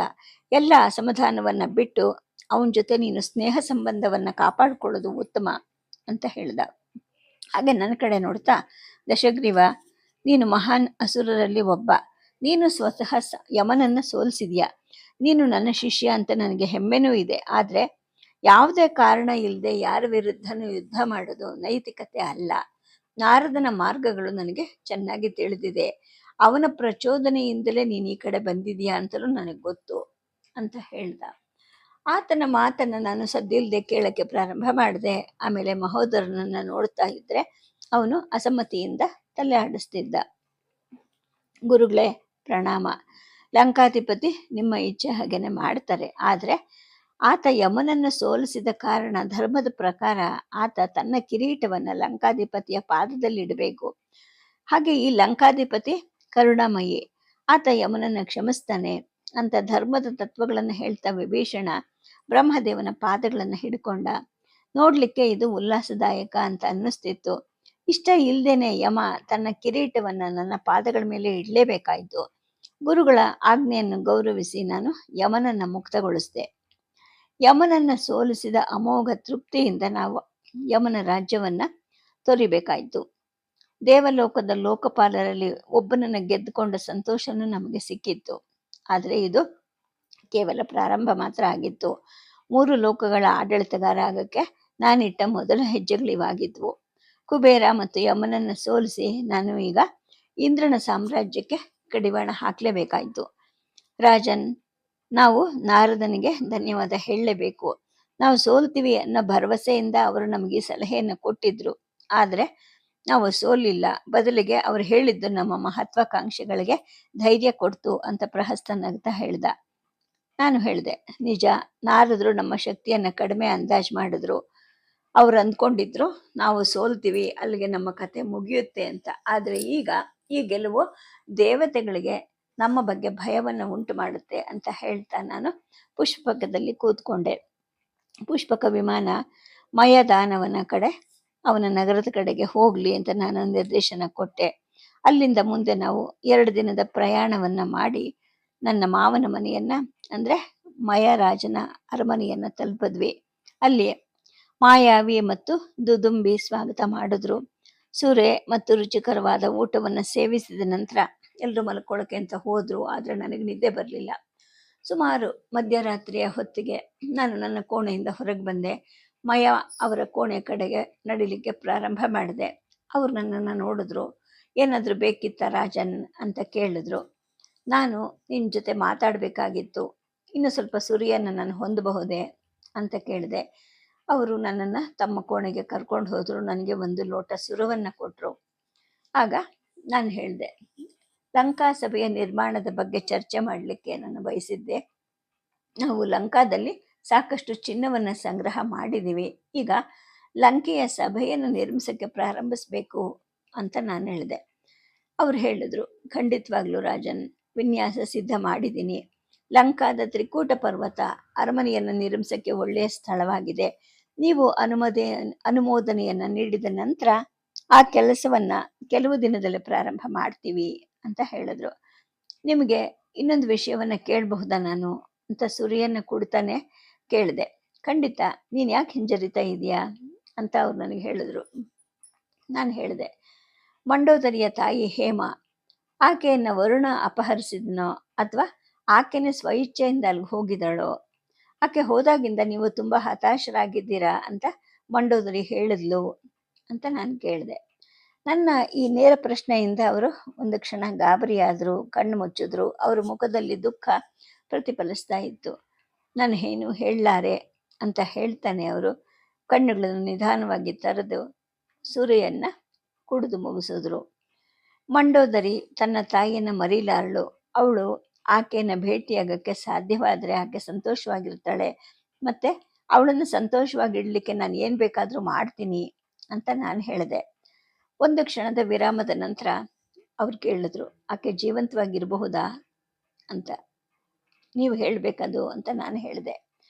ಎಲ್ಲ ಅಸಮಾಧಾನವನ್ನು ಬಿಟ್ಟು ಅವನ ಜೊತೆ ನೀನು ಸ್ನೇಹ ಸಂಬಂಧವನ್ನು ಕಾಪಾಡಿಕೊಳ್ಳೋದು ಉತ್ತಮ ಅಂತ ಹೇಳ್ದ. ಹಾಗೆ ನನ್ನ ಕಡೆ ನೋಡ್ತಾ, ದಶಗ್ರೀವ, ನೀನು ಮಹಾನ್ ಅಸುರರಲ್ಲಿ ಒಬ್ಬ. ನೀನು ಸ್ವತಃ ಯಮನನ್ನು ಸೋಲಿಸಿದ್ಯಾ. ನೀನು ನನ್ನ ಶಿಷ್ಯ ಅಂತ ನನಗೆ ಹೆಮ್ಮೆನೂ ಇದೆ. ಆದರೆ ಯಾವುದೇ ಕಾರಣ ಇಲ್ಲದೆ ಯಾರ ವಿರುದ್ಧನೂ ಯುದ್ಧ ಮಾಡೋದು ನೈತಿಕತೆ ಅಲ್ಲ. ನಾರದನ ಮಾರ್ಗಗಳು ನನಗೆ ಚೆನ್ನಾಗಿ ತಿಳಿದಿದೆ. ಅವನ ಪ್ರಚೋದನೆಯಿಂದಲೇ ನೀನು ಈ ಕಡೆ ಬಂದಿದೀಯಾ ಅಂತಲೂ ನನಗೆ ಗೊತ್ತು ಅಂತ ಹೇಳ್ದ. ಆತನ ಮಾತನ್ನು ನಾನು ಸದ್ದಿಲ್ಲದೆ ಕೇಳಕ್ಕೆ ಪ್ರಾರಂಭ ಮಾಡಿದೆ. ಆಮೇಲೆ ಮಹೋದರನನ್ನು ನೋಡ್ತಾ ಇದ್ದರೆ ಅವನು ಅಸಮ್ಮತಿಯಿಂದ ತಲೆ ಆಡಿಸ್ತಿದ್ದ. ಗುರುಗಳೇ ಪ್ರಣಾಮ. ಲಂಕಾಧಿಪತಿ ನಿಮ್ಮ ಇಚ್ಛೆ ಹಾಗೇನೆ ಮಾಡ್ತಾರೆ. ಆದರೆ ಆತ ಯಮನನ್ನು ಸೋಲಿಸಿದ ಕಾರಣ ಧರ್ಮದ ಪ್ರಕಾರ ಆತ ತನ್ನ ಕಿರೀಟವನ್ನು ಲಂಕಾಧಿಪತಿಯ ಪಾದದಲ್ಲಿ ಇಡಬೇಕು. ಹಾಗೆ ಈ ಲಂಕಾಧಿಪತಿ ಕರುಣಾಮಯಿ, ಆತ ಯಮನನ್ನು ಕ್ಷಮಿಸ್ತಾನೆ ಅಂತ ಧರ್ಮದ ತತ್ವಗಳನ್ನು ಹೇಳ್ತಾ ವಿಭೀಷಣ ಬ್ರಹ್ಮದೇವನ ಪಾದಗಳನ್ನು ಹಿಡ್ಕೊಂಡ. ನೋಡ್ಲಿಕ್ಕೆ ಇದು ಉಲ್ಲಾಸದಾಯಕ ಅಂತ ಅನ್ನಿಸ್ತಿತ್ತು. ಇಷ್ಟ ಇಲ್ದೇನೆ ಯಮ ತನ್ನ ಕಿರೀಟವನ್ನು ನನ್ನ ಪಾದಗಳ ಮೇಲೆ ಇಡಲೇಬೇಕಾಯಿತು. ಗುರುಗಳ ಆಜ್ಞೆಯನ್ನು ಗೌರವಿಸಿ ನಾನು ಯಮನನ್ನು ಮುಕ್ತಗೊಳಿಸಿದೆ. ಯಮನನ್ನು ಸೋಲಿಸಿದ ಅಮೋಘ ತೃಪ್ತಿಯಿಂದ ನಾವು ಯಮನ ರಾಜ್ಯವನ್ನು ತೊರಿಬೇಕಾಯಿತು. ದೇವಲೋಕದ ಲೋಕಪಾಲರಲ್ಲಿ ಒಬ್ಬನನ್ನು ಗೆದ್ದುಕೊಂಡ ಸಂತೋಷನೂ ನಮಗೆ ಸಿಕ್ಕಿತ್ತು. ಆದರೆ ಇದು ಕೇವಲ ಪ್ರಾರಂಭ ಮಾತ್ರ ಆಗಿತ್ತು. 3 ಲೋಕಗಳ ಆಡಳಿತಗಾರ ಆಗಕ್ಕೆ ನಾನಿಟ್ಟ ಮೊದಲ ಹೆಜ್ಜೆಗಳಿವಾಗಿದ್ವು. ಕುಬೇರ ಮತ್ತು ಯಮನನ್ನು ಸೋಲಿಸಿ ನಾನು ಈಗ ಇಂದ್ರನ ಸಾಮ್ರಾಜ್ಯಕ್ಕೆ ಕಡಿವಾಣ ಹಾಕಲೇಬೇಕಾಯಿತು. ರಾಜನ್, ನಾವು ನಾರದನಿಗೆ ಧನ್ಯವಾದ ಹೇಳಲೇಬೇಕು. ನಾವು ಸೋಲ್ತೀವಿ ಅನ್ನೋ ಭರವಸೆಯಿಂದ ಅವರು ನಮಗೆ ಸಲಹೆಯನ್ನು ಕೊಟ್ಟಿದ್ರು. ಆದರೆ ನಾವು ಸೋಲಿಲ್ಲ, ಬದಲಿಗೆ ಅವ್ರು ಹೇಳಿದ್ದು ನಮ್ಮ ಮಹತ್ವಾಕಾಂಕ್ಷೆಗಳಿಗೆ ಧೈರ್ಯ ಕೊಡ್ತು ಅಂತ ಪ್ರಹಸ್ತ ನಗ್ತಾ ಹೇಳ್ದ. ನಾನು ಹೇಳಿದೆ, ನಿಜ, ನಾರದರು ನಮ್ಮ ಶಕ್ತಿಯನ್ನು ಕಡಿಮೆ ಅಂದಾಜು ಮಾಡಿದ್ರು. ಅವ್ರು ಅಂದ್ಕೊಂಡಿದ್ರು ನಾವು ಸೋಲ್ತೀವಿ, ಅಲ್ಲಿಗೆ ನಮ್ಮ ಕತೆ ಮುಗಿಯುತ್ತೆ ಅಂತ. ಆದರೆ ಈಗ ಈ ಗೆಲುವು ದೇವತೆಗಳಿಗೆ ನಮ್ಮ ಬಗ್ಗೆ ಭಯವನ್ನು ಉಂಟು ಮಾಡುತ್ತೆ ಅಂತ ಹೇಳ್ತಾ ನಾನು ಪುಷ್ಪಕದಲ್ಲಿ ಕೂತ್ಕೊಂಡೆ. ಪುಷ್ಪಕ ವಿಮಾನ ಮಯದಾನವನ ಕಡೆ, ಅವನ ನಗರದ ಕಡೆಗೆ ಹೋಗಲಿ ಅಂತ ನಾನು ನಿರ್ದೇಶನ ಕೊಟ್ಟೆ. ಅಲ್ಲಿಂದ ಮುಂದೆ ನಾವು 2 ದಿನದ ಪ್ರಯಾಣವನ್ನು ಮಾಡಿ ನನ್ನ ಮಾವನ ಮನೆಯನ್ನು, ಅಂದರೆ ಮಯರಾಜನ ಅರಮನೆಯನ್ನು ತಲುಪಿದ್ವಿ. ಅಲ್ಲಿ ಮಾಯಾವಿ ಮತ್ತು ದುದುಂಬಿ ಸ್ವಾಗತ ಮಾಡಿದ್ರು. ಸೂರೆ ಮತ್ತು ರುಚಿಕರವಾದ ಊಟವನ್ನು ಸೇವಿಸಿದ ನಂತರ ಎಲ್ಲರೂ ಮಲ್ಕೊಳ್ಳೋಕೆ ಅಂತ ಹೋದರು. ಆದರೆ ನನಗೆ ನಿದ್ದೆ ಬರಲಿಲ್ಲ. ಸುಮಾರು ಮಧ್ಯರಾತ್ರಿಯ ಹೊತ್ತಿಗೆ ನಾನು ನನ್ನ ಕೋಣೆಯಿಂದ ಹೊರಗೆ ಬಂದೆ. ಮಯ ಅವರ ಕೋಣೆ ಕಡೆಗೆ ನಡಿಲಿಕ್ಕೆ ಪ್ರಾರಂಭ ಮಾಡಿದೆ. ಅವರು ನನ್ನನ್ನು ನೋಡಿದ್ರು. ಏನಾದರೂ ಬೇಕಿತ್ತ ರಾಜನ್ ಅಂತ ಕೇಳಿದ್ರು. ನಾನು ನಿನ್ನ ಜೊತೆ ಮಾತಾಡಬೇಕಾಗಿತ್ತು, ಇನ್ನು ಸ್ವಲ್ಪ ಸುರಿಯನ್ನು ನಾನು ಹೊಂದಬಹುದೇ ಅಂತ ಕೇಳಿದೆ. ಅವರು ನನ್ನನ್ನು ತಮ್ಮ ಕೋಣೆಗೆ ಕರ್ಕೊಂಡು ಹೋದರು. ನನಗೆ 1 ಲೋಟ ಸುರವನ್ನು ಕೊಟ್ಟರು. ಆಗ ನಾನು ಹೇಳಿದೆ, ಲಂಕಾ ಸಭೆಯ ನಿರ್ಮಾಣದ ಬಗ್ಗೆ ಚರ್ಚೆ ಮಾಡಲಿಕ್ಕೆ ನಾನು ಬಯಸಿದ್ದೆ. ನಾವು ಲಂಕಾದಲ್ಲಿ ಸಾಕಷ್ಟು ಚಿನ್ನವನ್ನು ಸಂಗ್ರಹ ಮಾಡಿದ್ದೀವಿ. ಈಗ ಲಂಕೆಯ ಸಭೆಯನ್ನು ನಿರ್ಮಿಸೋಕ್ಕೆ ಪ್ರಾರಂಭಿಸಬೇಕು ಅಂತ ನಾನು ಹೇಳಿದೆ. ಅವ್ರು ಹೇಳಿದ್ರು, ಖಂಡಿತವಾಗ್ಲೂ ರಾಜನ್, ವಿನ್ಯಾಸ ಸಿದ್ಧ ಮಾಡಿದ್ದೀನಿ. ಲಂಕಾದ ತ್ರಿಕೂಟ ಪರ್ವತ ಅರಮನೆಯನ್ನು ನಿರ್ಮಿಸೋಕ್ಕೆ ಒಳ್ಳೆಯ ಸ್ಥಳವಾಗಿದೆ. ನೀವು ಅನುಮೋದನೆಯನ್ನು ನೀಡಿದ ನಂತರ ಆ ಕೆಲಸವನ್ನು ಕೆಲವು ದಿನದಲ್ಲಿ ಪ್ರಾರಂಭ ಮಾಡ್ತೀವಿ ಅಂತ ಹೇಳಿದ್ರು. ನಿಮಗೆ ಇನ್ನೊಂದು ವಿಷಯವನ್ನು ಕೇಳಬಹುದಾ ನಾನು ಅಂತ ಸುರಿಯನ್ನು ಕೊಡ್ತಾನೆ ಕೇಳಿದೆ. ಖಂಡಿತ, ನೀನು ಯಾಕೆ ಹಿಂಜರಿತಾ ಇದೆಯಾ ಅಂತ ಅವ್ರು ನನಗೆ ಹೇಳಿದ್ರು. ನಾನು ಹೇಳಿದೆ, ಮಂಡೋದರಿಯ ತಾಯಿ ಹೇಮ, ಆಕೆಯನ್ನು ವರುಣ ಅಪಹರಿಸಿದನೋ ಅಥವಾ ಆಕೆನೇ ಸ್ವಇಚ್ಛೆಯಿಂದ ಅಲ್ಲಿಗೆ ಹೋಗಿದ್ದಾಳೋ? ಆಕೆ ಹೋದಾಗಿಂದ ನೀವು ತುಂಬ ಹತಾಶರಾಗಿದ್ದೀರಾ ಅಂತ ಮಂಡೋದರಿ ಹೇಳಿದ್ಲು ಅಂತ ನಾನು ಕೇಳಿದೆ. ನನ್ನ ಈ ನೇರ ಪ್ರಶ್ನೆಯಿಂದ ಅವರು ಒಂದು ಕ್ಷಣ ಗಾಬರಿಯಾದರು, ಕಣ್ಣು ಮುಚ್ಚಿದ್ರು. ಅವರ ಮುಖದಲ್ಲಿ ದುಃಖ ಪ್ರತಿಫಲಿಸ್ತಾ ಇತ್ತು. ನಾನು ಏನು ಹೇಳಲಾರೆ ಅಂತ ಹೇಳ್ತಾನೆ ಅವರು ಕಣ್ಣುಗಳನ್ನು ನಿಧಾನವಾಗಿ ತೆರೆದು ಸೂರ್ಯಯನ್ನು ಕುಡಿದು ಮುಗಿಸಿದ್ರು. ಮಂಡೋದರಿ ತನ್ನ ತಾಯಿಯನ್ನು ಮರೀಲಾರಳು. ಅವಳು ಆಕೆಯನ್ನು ಭೇಟಿಯಾಗಕ್ಕೆ ಸಾಧ್ಯವಾದರೆ ಆಕೆ ಸಂತೋಷವಾಗಿರ್ತಾಳೆ, ಮತ್ತು ಅವಳನ್ನು ಸಂತೋಷವಾಗಿಡಲಿಕ್ಕೆ ನಾನು ಏನು ಬೇಕಾದರೂ ಮಾಡ್ತೀನಿ ಅಂತ ನಾನು ಹೇಳಿದೆ. 1 ಕ್ಷಣದ ವಿರಾಮದ ನಂತರ ಅವ್ರು ಕೇಳಿದ್ರು, ಆಕೆ ಜೀವಂತವಾಗಿರಬಹುದಾ ಅಂತ ನೀವು ಹೇಳಬೇಕದು ಅಂತ ನಾನು ಹೇಳಿದೆ.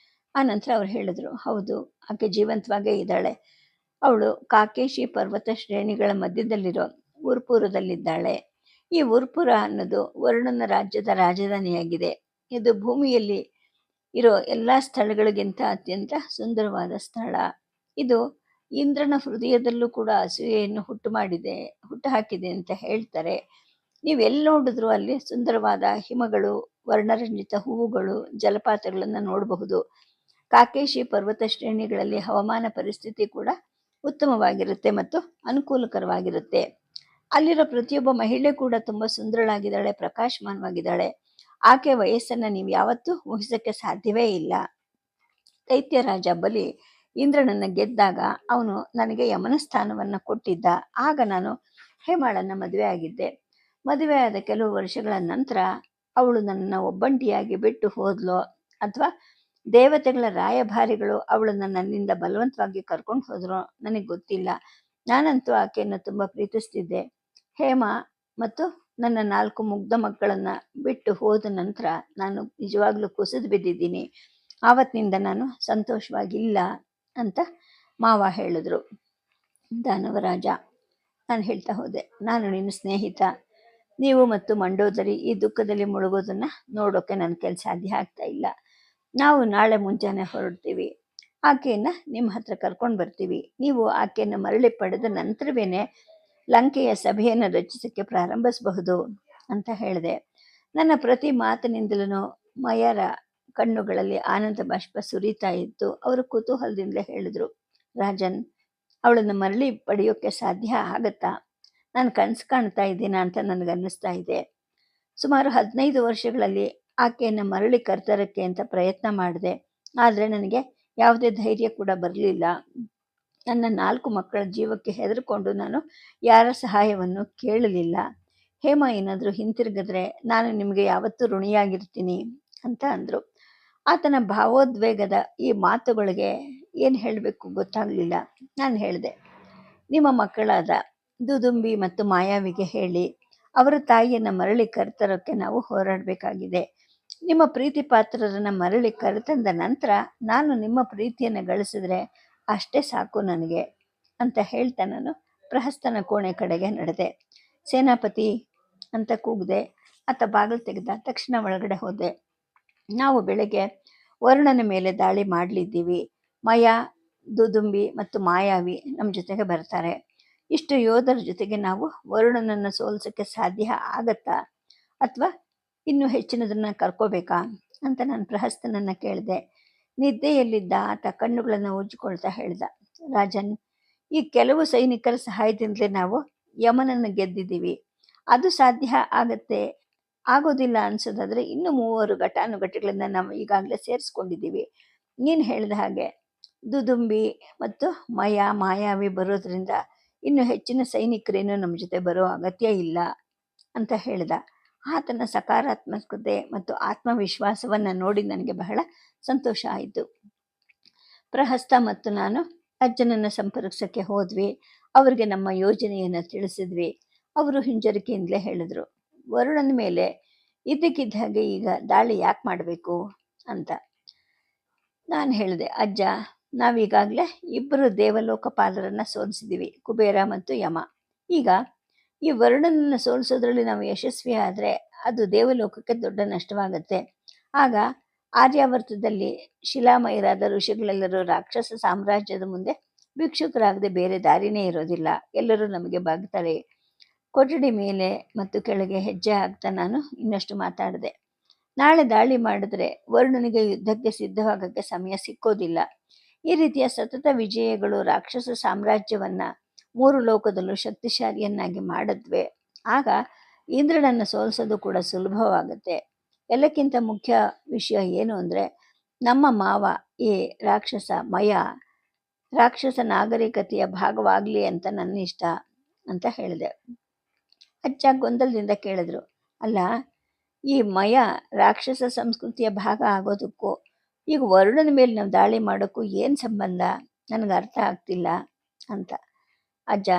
ಆ ನಂತರ ಅವ್ರು ಹೇಳಿದ್ರು, ಹೌದು, ಆಕೆ ಜೀವಂತವಾಗೇ ಇದ್ದಾಳೆ. ಅವಳು ಕಾಕೇಶಿ ಪರ್ವತ ಶ್ರೇಣಿಗಳ ಮಧ್ಯದಲ್ಲಿರೋ ಉರ್ಪುರದಲ್ಲಿದ್ದಾಳೆ. ಈ ಉರ್ಪುರ ಅನ್ನೋದು ವರುಣನ ರಾಜ್ಯದ ರಾಜಧಾನಿಯಾಗಿದೆ. ಇದು ಭೂಮಿಯಲ್ಲಿ ಇರೋ ಎಲ್ಲ ಸ್ಥಳಗಳಿಗಿಂತ ಅತ್ಯಂತ ಸುಂದರವಾದ ಸ್ಥಳ. ಇದು ಇಂದ್ರನ ಹೃದಯದಲ್ಲೂ ಕೂಡ ಅಸೂಯೆಯನ್ನು ಹುಟ್ಟು ಹಾಕಿದೆ ಅಂತ ಹೇಳ್ತಾರೆ. ನೀವೆಲ್ಲಿ ನೋಡಿದ್ರು ಅಲ್ಲಿ ಸುಂದರವಾದ ಹಿಮಗಳು, ವರ್ಣರಂಜಿತ ಹೂವುಗಳು, ಜಲಪಾತಗಳನ್ನು ನೋಡಬಹುದು. ಕಾಕೇಶಿ ಪರ್ವತ ಶ್ರೇಣಿಗಳಲ್ಲಿ ಹವಾಮಾನ ಪರಿಸ್ಥಿತಿ ಕೂಡ ಉತ್ತಮವಾಗಿರುತ್ತೆ ಮತ್ತು ಅನುಕೂಲಕರವಾಗಿರುತ್ತೆ. ಅಲ್ಲಿರೋ ಪ್ರತಿಯೊಬ್ಬ ಮಹಿಳೆ ಕೂಡ ತುಂಬ ಸುಂದರಳಾಗಿದ್ದಾಳೆ, ಪ್ರಕಾಶಮಾನವಾಗಿದ್ದಾಳೆ. ಆಕೆ ವಯಸ್ಸನ್ನು ನೀವು ಯಾವತ್ತೂ ಊಹಿಸೋಕ್ಕೆ ಸಾಧ್ಯವೇ ಇಲ್ಲ. ದೈತ್ಯ ರಾಜ ಬಲಿ ಇಂದ್ರನನ್ನು ಗೆದ್ದಾಗ ಅವನು ನನಗೆ ಯಮನ ಸ್ಥಾನವನ್ನು ಕೊಟ್ಟಿದ್ದ. ಆಗ ನಾನು ಹೇಮಾಳನ್ನು ಮದುವೆ ಆಗಿದ್ದೆ. ಮದುವೆಯಾದ ಕೆಲವು ವರ್ಷಗಳ ನಂತರ ಅವಳು ನನ್ನನ್ನು ಒಬ್ಬಂಟಿಯಾಗಿ ಬಿಟ್ಟು ಹೋದ್ಲೋ ಅಥವಾ ದೇವತೆಗಳ ರಾಯಭಾರಿಗಳು ಅವಳನ್ನು ನನ್ನಿಂದ ಬಲವಂತವಾಗಿ ಕರ್ಕೊಂಡು ಹೋದ್ರೋ ನನಗೆ ಗೊತ್ತಿಲ್ಲ. ನಾನಂತೂ ಆಕೆಯನ್ನು ತುಂಬ ಪ್ರೀತಿಸ್ತಿದ್ದೆ. ಹೇಮ ಮತ್ತು ನನ್ನ 4 ಮುಗ್ಧ ಮಕ್ಕಳನ್ನು ಬಿಟ್ಟು ಹೋದ ನಂತರ ನಾನು ನಿಜವಾಗ್ಲೂ ಕುಸಿದು ಬಿದ್ದಿದ್ದೀನಿ. ಆವತ್ತಿನಿಂದ ನಾನು ಸಂತೋಷವಾಗಿಲ್ಲ ಅಂತ ಮಾವ ಹೇಳಿದ್ರು. ದಾನವರಾಜ, ನಾನು ಹೇಳ್ತಾ ಹೋದೆ, ನಾನು ನಿನ್ನ ಸ್ನೇಹಿತ. ನೀವು ಮತ್ತು ಮಂಡೋದರಿ ಈ ದುಃಖದಲ್ಲಿ ಮುಳುಗೋದನ್ನು ನೋಡೋಕ್ಕೆ ನನ್ನ ಕೆಲಸ ಸಾಧ್ಯ ಆಗ್ತಾ ಇಲ್ಲ. ನಾವು ನಾಳೆ ಮುಂಜಾನೆ ಹೊರಡ್ತೀವಿ. ಆಕೆಯನ್ನು ನಿಮ್ಮ ಹತ್ರ ಕರ್ಕೊಂಡು ಬರ್ತೀವಿ. ನೀವು ಆಕೆಯನ್ನು ಮರಳಿ ಪಡೆದ ನಂತರವೇ ಲಂಕೆಯ ಸಭೆಯನ್ನು ರಚಿಸೋಕ್ಕೆ ಪ್ರಾರಂಭಿಸಬಹುದು ಅಂತ ಹೇಳಿದೆ. ನನ್ನ ಪ್ರತಿ ಮಾತಿನಿಂದಲೂ ಮಯರ ಕಣ್ಣುಗಳಲ್ಲಿ ಆನಂದ ಬಾಷ್ಪ ಸುರಿತಾ ಇತ್ತು. ಅವರು ಕುತೂಹಲದಿಂದಲೇ ಹೇಳಿದ್ರು, ರಾಜನ್, ಅವಳನ್ನು ಮರಳಿ ಪಡೆಯೋಕ್ಕೆ ಸಾಧ್ಯ ಆಗತ್ತಾ? ನಾನು ಕನಸು ಕಾಣ್ತಾ ಇದ್ದೀನಾ ಅಂತ ನನಗನ್ನಿಸ್ತಾ ಇದೆ. ಸುಮಾರು 15 ವರ್ಷಗಳಲ್ಲಿ ಆಕೆಯನ್ನು ಮರಳಿ ಕರ್ತರಕ್ಕೆ ಅಂತ ಪ್ರಯತ್ನ ಮಾಡಿದೆ. ಆದರೆ ನನಗೆ ಯಾವುದೇ ಧೈರ್ಯ ಕೂಡ ಬರಲಿಲ್ಲ. ನನ್ನ 4 ಮಕ್ಕಳ ಜೀವಕ್ಕೆ ಹೆದರಿಕೊಂಡು ನಾನು ಯಾರ ಸಹಾಯವನ್ನು ಕೇಳಲಿಲ್ಲ. ಹೇಮ ಏನಾದರೂ ಹಿಂತಿರುಗಿದ್ರೆ ನಾನು ನಿಮಗೆ ಯಾವತ್ತೂ ಋಣಿಯಾಗಿರ್ತೀನಿ ಅಂತ ಅಂದರು. ಆತನ ಭಾವೋದ್ವೇಗದ ಈ ಮಾತುಗಳಿಗೆ ಏನು ಹೇಳಬೇಕು ಗೊತ್ತಾಗಲಿಲ್ಲ. ನಾನು ಹೇಳಿದೆ, ನಿಮ್ಮ ಮಕ್ಕಳಾದ ದುದುಂಬಿ ಮತ್ತು ಮಾಯಾವಿಗೆ ಹೇಳಿ ಅವರ ತಾಯಿಯನ್ನು ಮರಳಿ ಕರೆತರೋಕ್ಕೆ ನಾವು ಹೋರಾಡಬೇಕಾಗಿದೆ. ನಿಮ್ಮ ಪ್ರೀತಿ ಪಾತ್ರರನ್ನು ಮರಳಿ ಕರೆತಂದ ನಂತರ ನಾನು ನಿಮ್ಮ ಪ್ರೀತಿಯನ್ನು ಗಳಿಸಿದ್ರೆ ಅಷ್ಟೇ ಸಾಕು ನನಗೆ ಅಂತ ಹೇಳ್ತಾ ನಾನು ಪ್ರಹಸ್ತನ ಕೋಣೆ ಕಡೆಗೆ ನಡೆದೆ. ಸೇನಾಪತಿ ಅಂತ ಕೂಗಿದೆ. ಆತ ಬಾಗಿಲು ತೆಗೆದ ತಕ್ಷಣ ಒಳಗಡೆ ಹೋದೆ. ನಾವು ಬೆಳಗ್ಗೆ ವರುಣನ ಮೇಲೆ ದಾಳಿ ಮಾಡಲಿದ್ದೀವಿ. ಮಯ, ದುದುಂಬಿ ಮತ್ತು ಮಾಯಾವಿ ನಮ್ಮ ಜೊತೆಗೆ ಬರ್ತಾರೆ. ಇಷ್ಟು ಯೋಧರ ಜೊತೆಗೆ ನಾವು ವರುಣನನ್ನು ಸೋಲಿಸೋಕ್ಕೆ ಸಾಧ್ಯ ಆಗತ್ತಾ, ಅಥವಾ ಇನ್ನೂ ಹೆಚ್ಚಿನದನ್ನು ಕರ್ಕೋಬೇಕಾ ಅಂತ ನಾನು ಪ್ರಹಸ್ತನನ್ನು ಕೇಳಿದೆ. ನಿದ್ದೆಯಲ್ಲಿದ್ದ ಆತ ಕಣ್ಣುಗಳನ್ನು ಉಜ್ಜಿಕೊಳ್ತಾ ಹೇಳ್ದ, ರಾಜನ್, ಈ ಕೆಲವು ಸೈನಿಕರ ಸಹಾಯದಿಂದಲೇ ನಾವು ಯಮನನ್ನು ಗೆದ್ದಿದ್ದೀವಿ. ಅದು ಸಾಧ್ಯ ಆಗೋದಿಲ್ಲ ಅನ್ಸೋದಾದರೆ ಇನ್ನೂ 3 ಘಟಾನುಘಟಿಗಳನ್ನ ನಾವು ಈಗಾಗಲೇ ಸೇರಿಸ್ಕೊಂಡಿದ್ದೀವಿ. ನೀನು ಹೇಳಿದ ಹಾಗೆ ದುದುಂಬಿ ಮತ್ತು ಮಾಯಾವಿ ಬರೋದ್ರಿಂದ ಇನ್ನು ಹೆಚ್ಚಿನ ಸೈನಿಕರೇನು ನಮ್ಮ ಜೊತೆ ಬರೋ ಅಗತ್ಯ ಇಲ್ಲ ಅಂತ ಹೇಳ್ದ. ಆತನ ಸಕಾರಾತ್ಮಕತೆ ಮತ್ತು ಆತ್ಮವಿಶ್ವಾಸವನ್ನು ನೋಡಿ ನನಗೆ ಬಹಳ ಸಂತೋಷ ಆಯಿತು. ಪ್ರಹಸ್ತ ಮತ್ತು ನಾನು ಅಜ್ಜನನ್ನು ಸಂಪರ್ಕಿಸೋಕ್ಕೆ ಹೋದ್ವಿ. ಅವರಿಗೆ ನಮ್ಮ ಯೋಜನೆಯನ್ನು ತಿಳಿಸಿದ್ವಿ. ಅವರು ಹಿಂಜರಿಕೆಯಿಂದಲೇ ಹೇಳಿದ್ರು, ವರುಣನ ಮೇಲೆ ಇದ್ದಕ್ಕಿದ್ದ ಹಾಗೆ ಈಗ ದಾಳಿ ಯಾಕೆ ಮಾಡಬೇಕು ಅಂತ. ನಾನು ಹೇಳಿದೆ, ಅಜ್ಜ, ನಾವೀಗಾಗಲೇ 2 ದೇವಲೋಕಪಾಲರನ್ನು ಸೋಲಿಸಿದ್ದೀವಿ, ಕುಬೇರ ಮತ್ತು ಯಮ. ಈಗ ಈ ವರುಣನನ್ನು ಸೋಲಿಸೋದ್ರಲ್ಲಿ ನಾವು ಯಶಸ್ವಿ ಆದರೆ ಅದು ದೇವಲೋಕಕ್ಕೆ ದೊಡ್ಡ ನಷ್ಟವಾಗುತ್ತೆ. ಆಗ ಆರ್ಯಾವರ್ತದಲ್ಲಿ ಶಿಲಾಮಯರಾದ ಋಷಿಗಳೆಲ್ಲರೂ ರಾಕ್ಷಸ ಸಾಮ್ರಾಜ್ಯದ ಮುಂದೆ ಭಿಕ್ಷುಕರಾಗದೆ ಬೇರೆ ದಾರಿನೇ ಇರೋದಿಲ್ಲ. ಎಲ್ಲರೂ ನಮಗೆ ಬಾಗ್ತಾರೆ. ಕೊಠಡಿ ಮೇಲೆ ಮತ್ತು ಕೆಳಗೆ ಹೆಜ್ಜೆ ಹಾಕ್ತಾ ನಾನು ಇನ್ನಷ್ಟು ಮಾತಾಡಿದೆ. ನಾಳೆ ದಾಳಿ ಮಾಡಿದ್ರೆ ವರುಣನಿಗೆ ಯುದ್ಧಕ್ಕೆ ಸಿದ್ಧವಾಗಕ್ಕೆ ಸಮಯ ಸಿಕ್ಕೋದಿಲ್ಲ. ಈ ರೀತಿಯ ಸತತ ವಿಜಯಗಳು ರಾಕ್ಷಸ ಸಾಮ್ರಾಜ್ಯವನ್ನು 3 ಲೋಕದಲ್ಲೂ ಶಕ್ತಿಶಾಲಿಯನ್ನಾಗಿ ಮಾಡಿದ್ವೆ. ಆಗ ಇಂದ್ರನನ್ನು ಸೋಲಿಸೋದು ಕೂಡ ಸುಲಭವಾಗುತ್ತೆ. ಎಲ್ಲಕ್ಕಿಂತ ಮುಖ್ಯ ವಿಷಯ ಏನು ಅಂದರೆ, ನಮ್ಮ ಮಾವ ಈ ರಾಕ್ಷಸ ನಾಗರಿಕತೆಯ ಭಾಗವಾಗಲಿ ಅಂತ ನನ್ನ ಇಷ್ಟ ಅಂತ ಹೇಳಿದೆ. ಅಜ್ಜ ಗೊಂದಲದಿಂದ ಕೇಳಿದ್ರು, ಅಲ್ಲ, ಈ ರಾಕ್ಷಸ ಸಂಸ್ಕೃತಿಯ ಭಾಗ ಆಗೋದಕ್ಕೂ ಈಗ ವರುಣನ ಮೇಲೆ ನಾವು ದಾಳಿ ಮಾಡೋಕ್ಕೂ ಏನು ಸಂಬಂಧ, ನನಗೆ ಅರ್ಥ ಆಗ್ತಿಲ್ಲ ಅಂತ. ಅಜ್ಜ,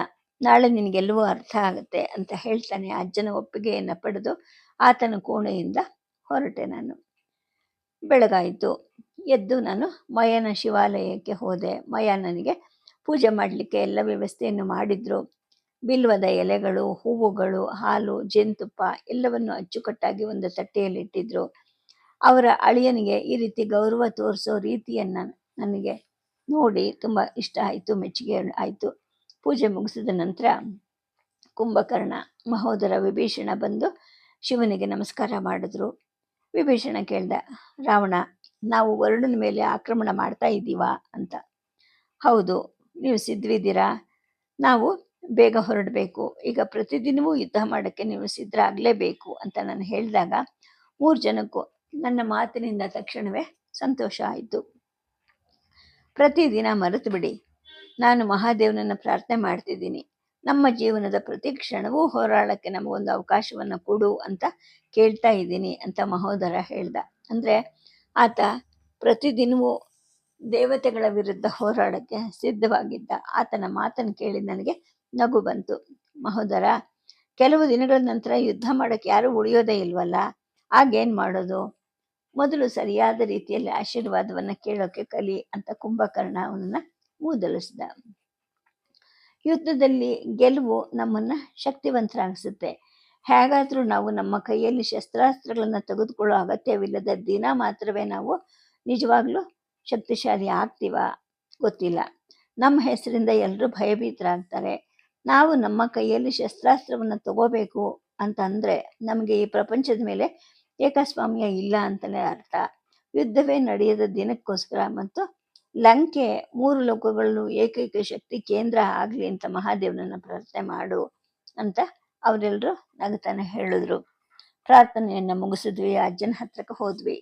ನಾಳೆ ನಿನಗೆಲ್ಲವೂ ಅರ್ಥ ಆಗುತ್ತೆ ಅಂತ ಹೇಳ್ತಾನೆ ಅಜ್ಜನ ಒಪ್ಪಿಗೆಯನ್ನು ಪಡೆದು ಆತನ ಕೋಣೆಯಿಂದ ಹೊರಟೆ. ನಾನು ಬೆಳಗಾಯಿತು. ಎದ್ದು ನಾನು ಮಯನ ಶಿವಾಲಯಕ್ಕೆ ಹೋದೆ. ಮಯ ನನಗೆ ಪೂಜೆ ಮಾಡಲಿಕ್ಕೆ ಎಲ್ಲ ವ್ಯವಸ್ಥೆಯನ್ನು ಮಾಡಿದ್ರು. ಬಿಲ್ವದ ಎಲೆಗಳು, ಹೂವುಗಳು, ಹಾಲು, ಜೇನುತುಪ್ಪ ಎಲ್ಲವನ್ನು ಅಚ್ಚುಕಟ್ಟಾಗಿ ಒಂದು ತಟ್ಟೆಯಲ್ಲಿ ಇಟ್ಟಿದ್ರು. ಅವರ ಅಳಿಯನಿಗೆ ಈ ರೀತಿ ಗೌರವ ತೋರಿಸೋ ರೀತಿಯನ್ನು ನನಗೆ ನೋಡಿ ತುಂಬ ಇಷ್ಟ ಆಯಿತು, ಮೆಚ್ಚುಗೆ ಆಯಿತು. ಪೂಜೆ ಮುಗಿಸಿದ ನಂತರ ಕುಂಭಕರ್ಣ, ಮಹೋದರ, ವಿಭೀಷಣ ಬಂದು ಶಿವನಿಗೆ ನಮಸ್ಕಾರ ಮಾಡಿದ್ರು. ವಿಭೀಷಣ ಕೇಳ್ದ, ರಾವಣ, ನಾವು ವರುಣನ ಮೇಲೆ ಆಕ್ರಮಣ ಮಾಡ್ತಾ ಇದ್ದೀವಾ ಅಂತ. ಹೌದು, ನೀವು ಸಿದ್ಧವಿದ್ದೀರಾ? ನಾವು ಬೇಗ ಹೊರಡಬೇಕು. ಈಗ ಪ್ರತಿದಿನವೂ ಯುದ್ಧ ಮಾಡೋಕ್ಕೆ ನೀವು ಸಿದ್ಧರಾಗಲೇಬೇಕು ಅಂತ ನಾನು ಹೇಳಿದಾಗ 3 ಜನಕ್ಕೂ ನನ್ನ ಮಾತಿನಿಂದ ತಕ್ಷಣವೇ ಸಂತೋಷ ಆಯಿತು. ಪ್ರತಿದಿನ ಮರೆತು ಬಿಡಿ, ನಾನು ಮಹಾದೇವನನ್ನು ಪ್ರಾರ್ಥನೆ ಮಾಡ್ತಿದ್ದೀನಿ, ನಮ್ಮ ಜೀವನದ ಪ್ರತಿ ಕ್ಷಣವೂ ಹೋರಾಡೋಕ್ಕೆ ನಮಗೊಂದು ಅವಕಾಶವನ್ನು ಕೊಡು ಅಂತ ಕೇಳ್ತಾ ಇದ್ದೀನಿ ಅಂತ ಮಹೋದರ ಹೇಳ್ದ. ಅಂದರೆ ಆತ ಪ್ರತಿದಿನವೂ ದೇವತೆಗಳ ವಿರುದ್ಧ ಹೋರಾಡೋಕ್ಕೆ ಸಿದ್ಧವಾಗಿದ್ದ. ಆತನ ಮಾತನ್ನು ಕೇಳಿ ನನಗೆ ನಗು ಬಂತು. ಮಹೋದರ, ಕೆಲವು ದಿನಗಳ ನಂತರ ಯುದ್ಧ ಮಾಡೋಕ್ಕೆ ಯಾರೂ ಉಳಿಯೋದೇ ಇಲ್ವಲ್ಲ, ಆಗೇನು ಮಾಡೋದು? ಮೊದಲು ಸರಿಯಾದ ರೀತಿಯಲ್ಲಿ ಆಶೀರ್ವಾದವನ್ನು ಕೇಳೋಕ್ಕೆ ಕಲಿ ಅಂತ ಕುಂಭಕರ್ಣ ಅವನನ್ನು ಮೂದಲಿಸಿದ. ಯುದ್ಧದಲ್ಲಿ ಗೆಲುವು ನಮ್ಮನ್ನು ಶಕ್ತಿವಂತರಾಗಿಸುತ್ತೆ. ಹೇಗಾದರೂ ನಾವು ನಮ್ಮ ಕೈಯಲ್ಲಿ ಶಸ್ತ್ರಾಸ್ತ್ರಗಳನ್ನು ತೆಗೆದುಕೊಳ್ಳೋ ಅಗತ್ಯವಿಲ್ಲದ ದಿನ ಮಾತ್ರವೇ ನಾವು ನಿಜವಾಗ್ಲೂ ಶಕ್ತಿಶಾಲಿ ಆಗ್ತೀವ ಗೊತ್ತಿಲ್ಲ. ನಮ್ಮ ಹೆಸರಿಂದ ಎಲ್ಲರೂ ಭಯಭೀತರಾಗ್ತಾರೆ. ನಾವು ನಮ್ಮ ಕೈಯಲ್ಲಿ ಶಸ್ತ್ರಾಸ್ತ್ರವನ್ನು ತಗೋಬೇಕು ಅಂತಂದರೆ ನಮಗೆ ಈ ಪ್ರಪಂಚದ ಮೇಲೆ ಏಕಸ್ವಾಮ್ಯ ಇಲ್ಲ ಅಂತಲೇ ಅರ್ಥ. ಯುದ್ಧವೇ ನಡೆಯದ ದಿನಕ್ಕೋಸ್ಕರ ಮತ್ತು ಲಂಕೆ 3 ಲೋಕಗಳು ಏಕೈಕ ಶಕ್ತಿ ಕೇಂದ್ರ ಆಗಲಿ ಅಂತ ಮಹಾದೇವನನ್ನು ಪ್ರಾರ್ಥನೆ ಮಾಡು ಅಂತ ಅವರೆಲ್ಲರೂ ನಗತಾನೆ ಹೇಳಿದ್ರು. ಪ್ರಾರ್ಥನೆಯನ್ನು ಮುಗಿಸಿದ್ವಿ. ಅಜ್ಜನ ಹತ್ರಕ್ಕೆ ಹೋದ್ವಿ.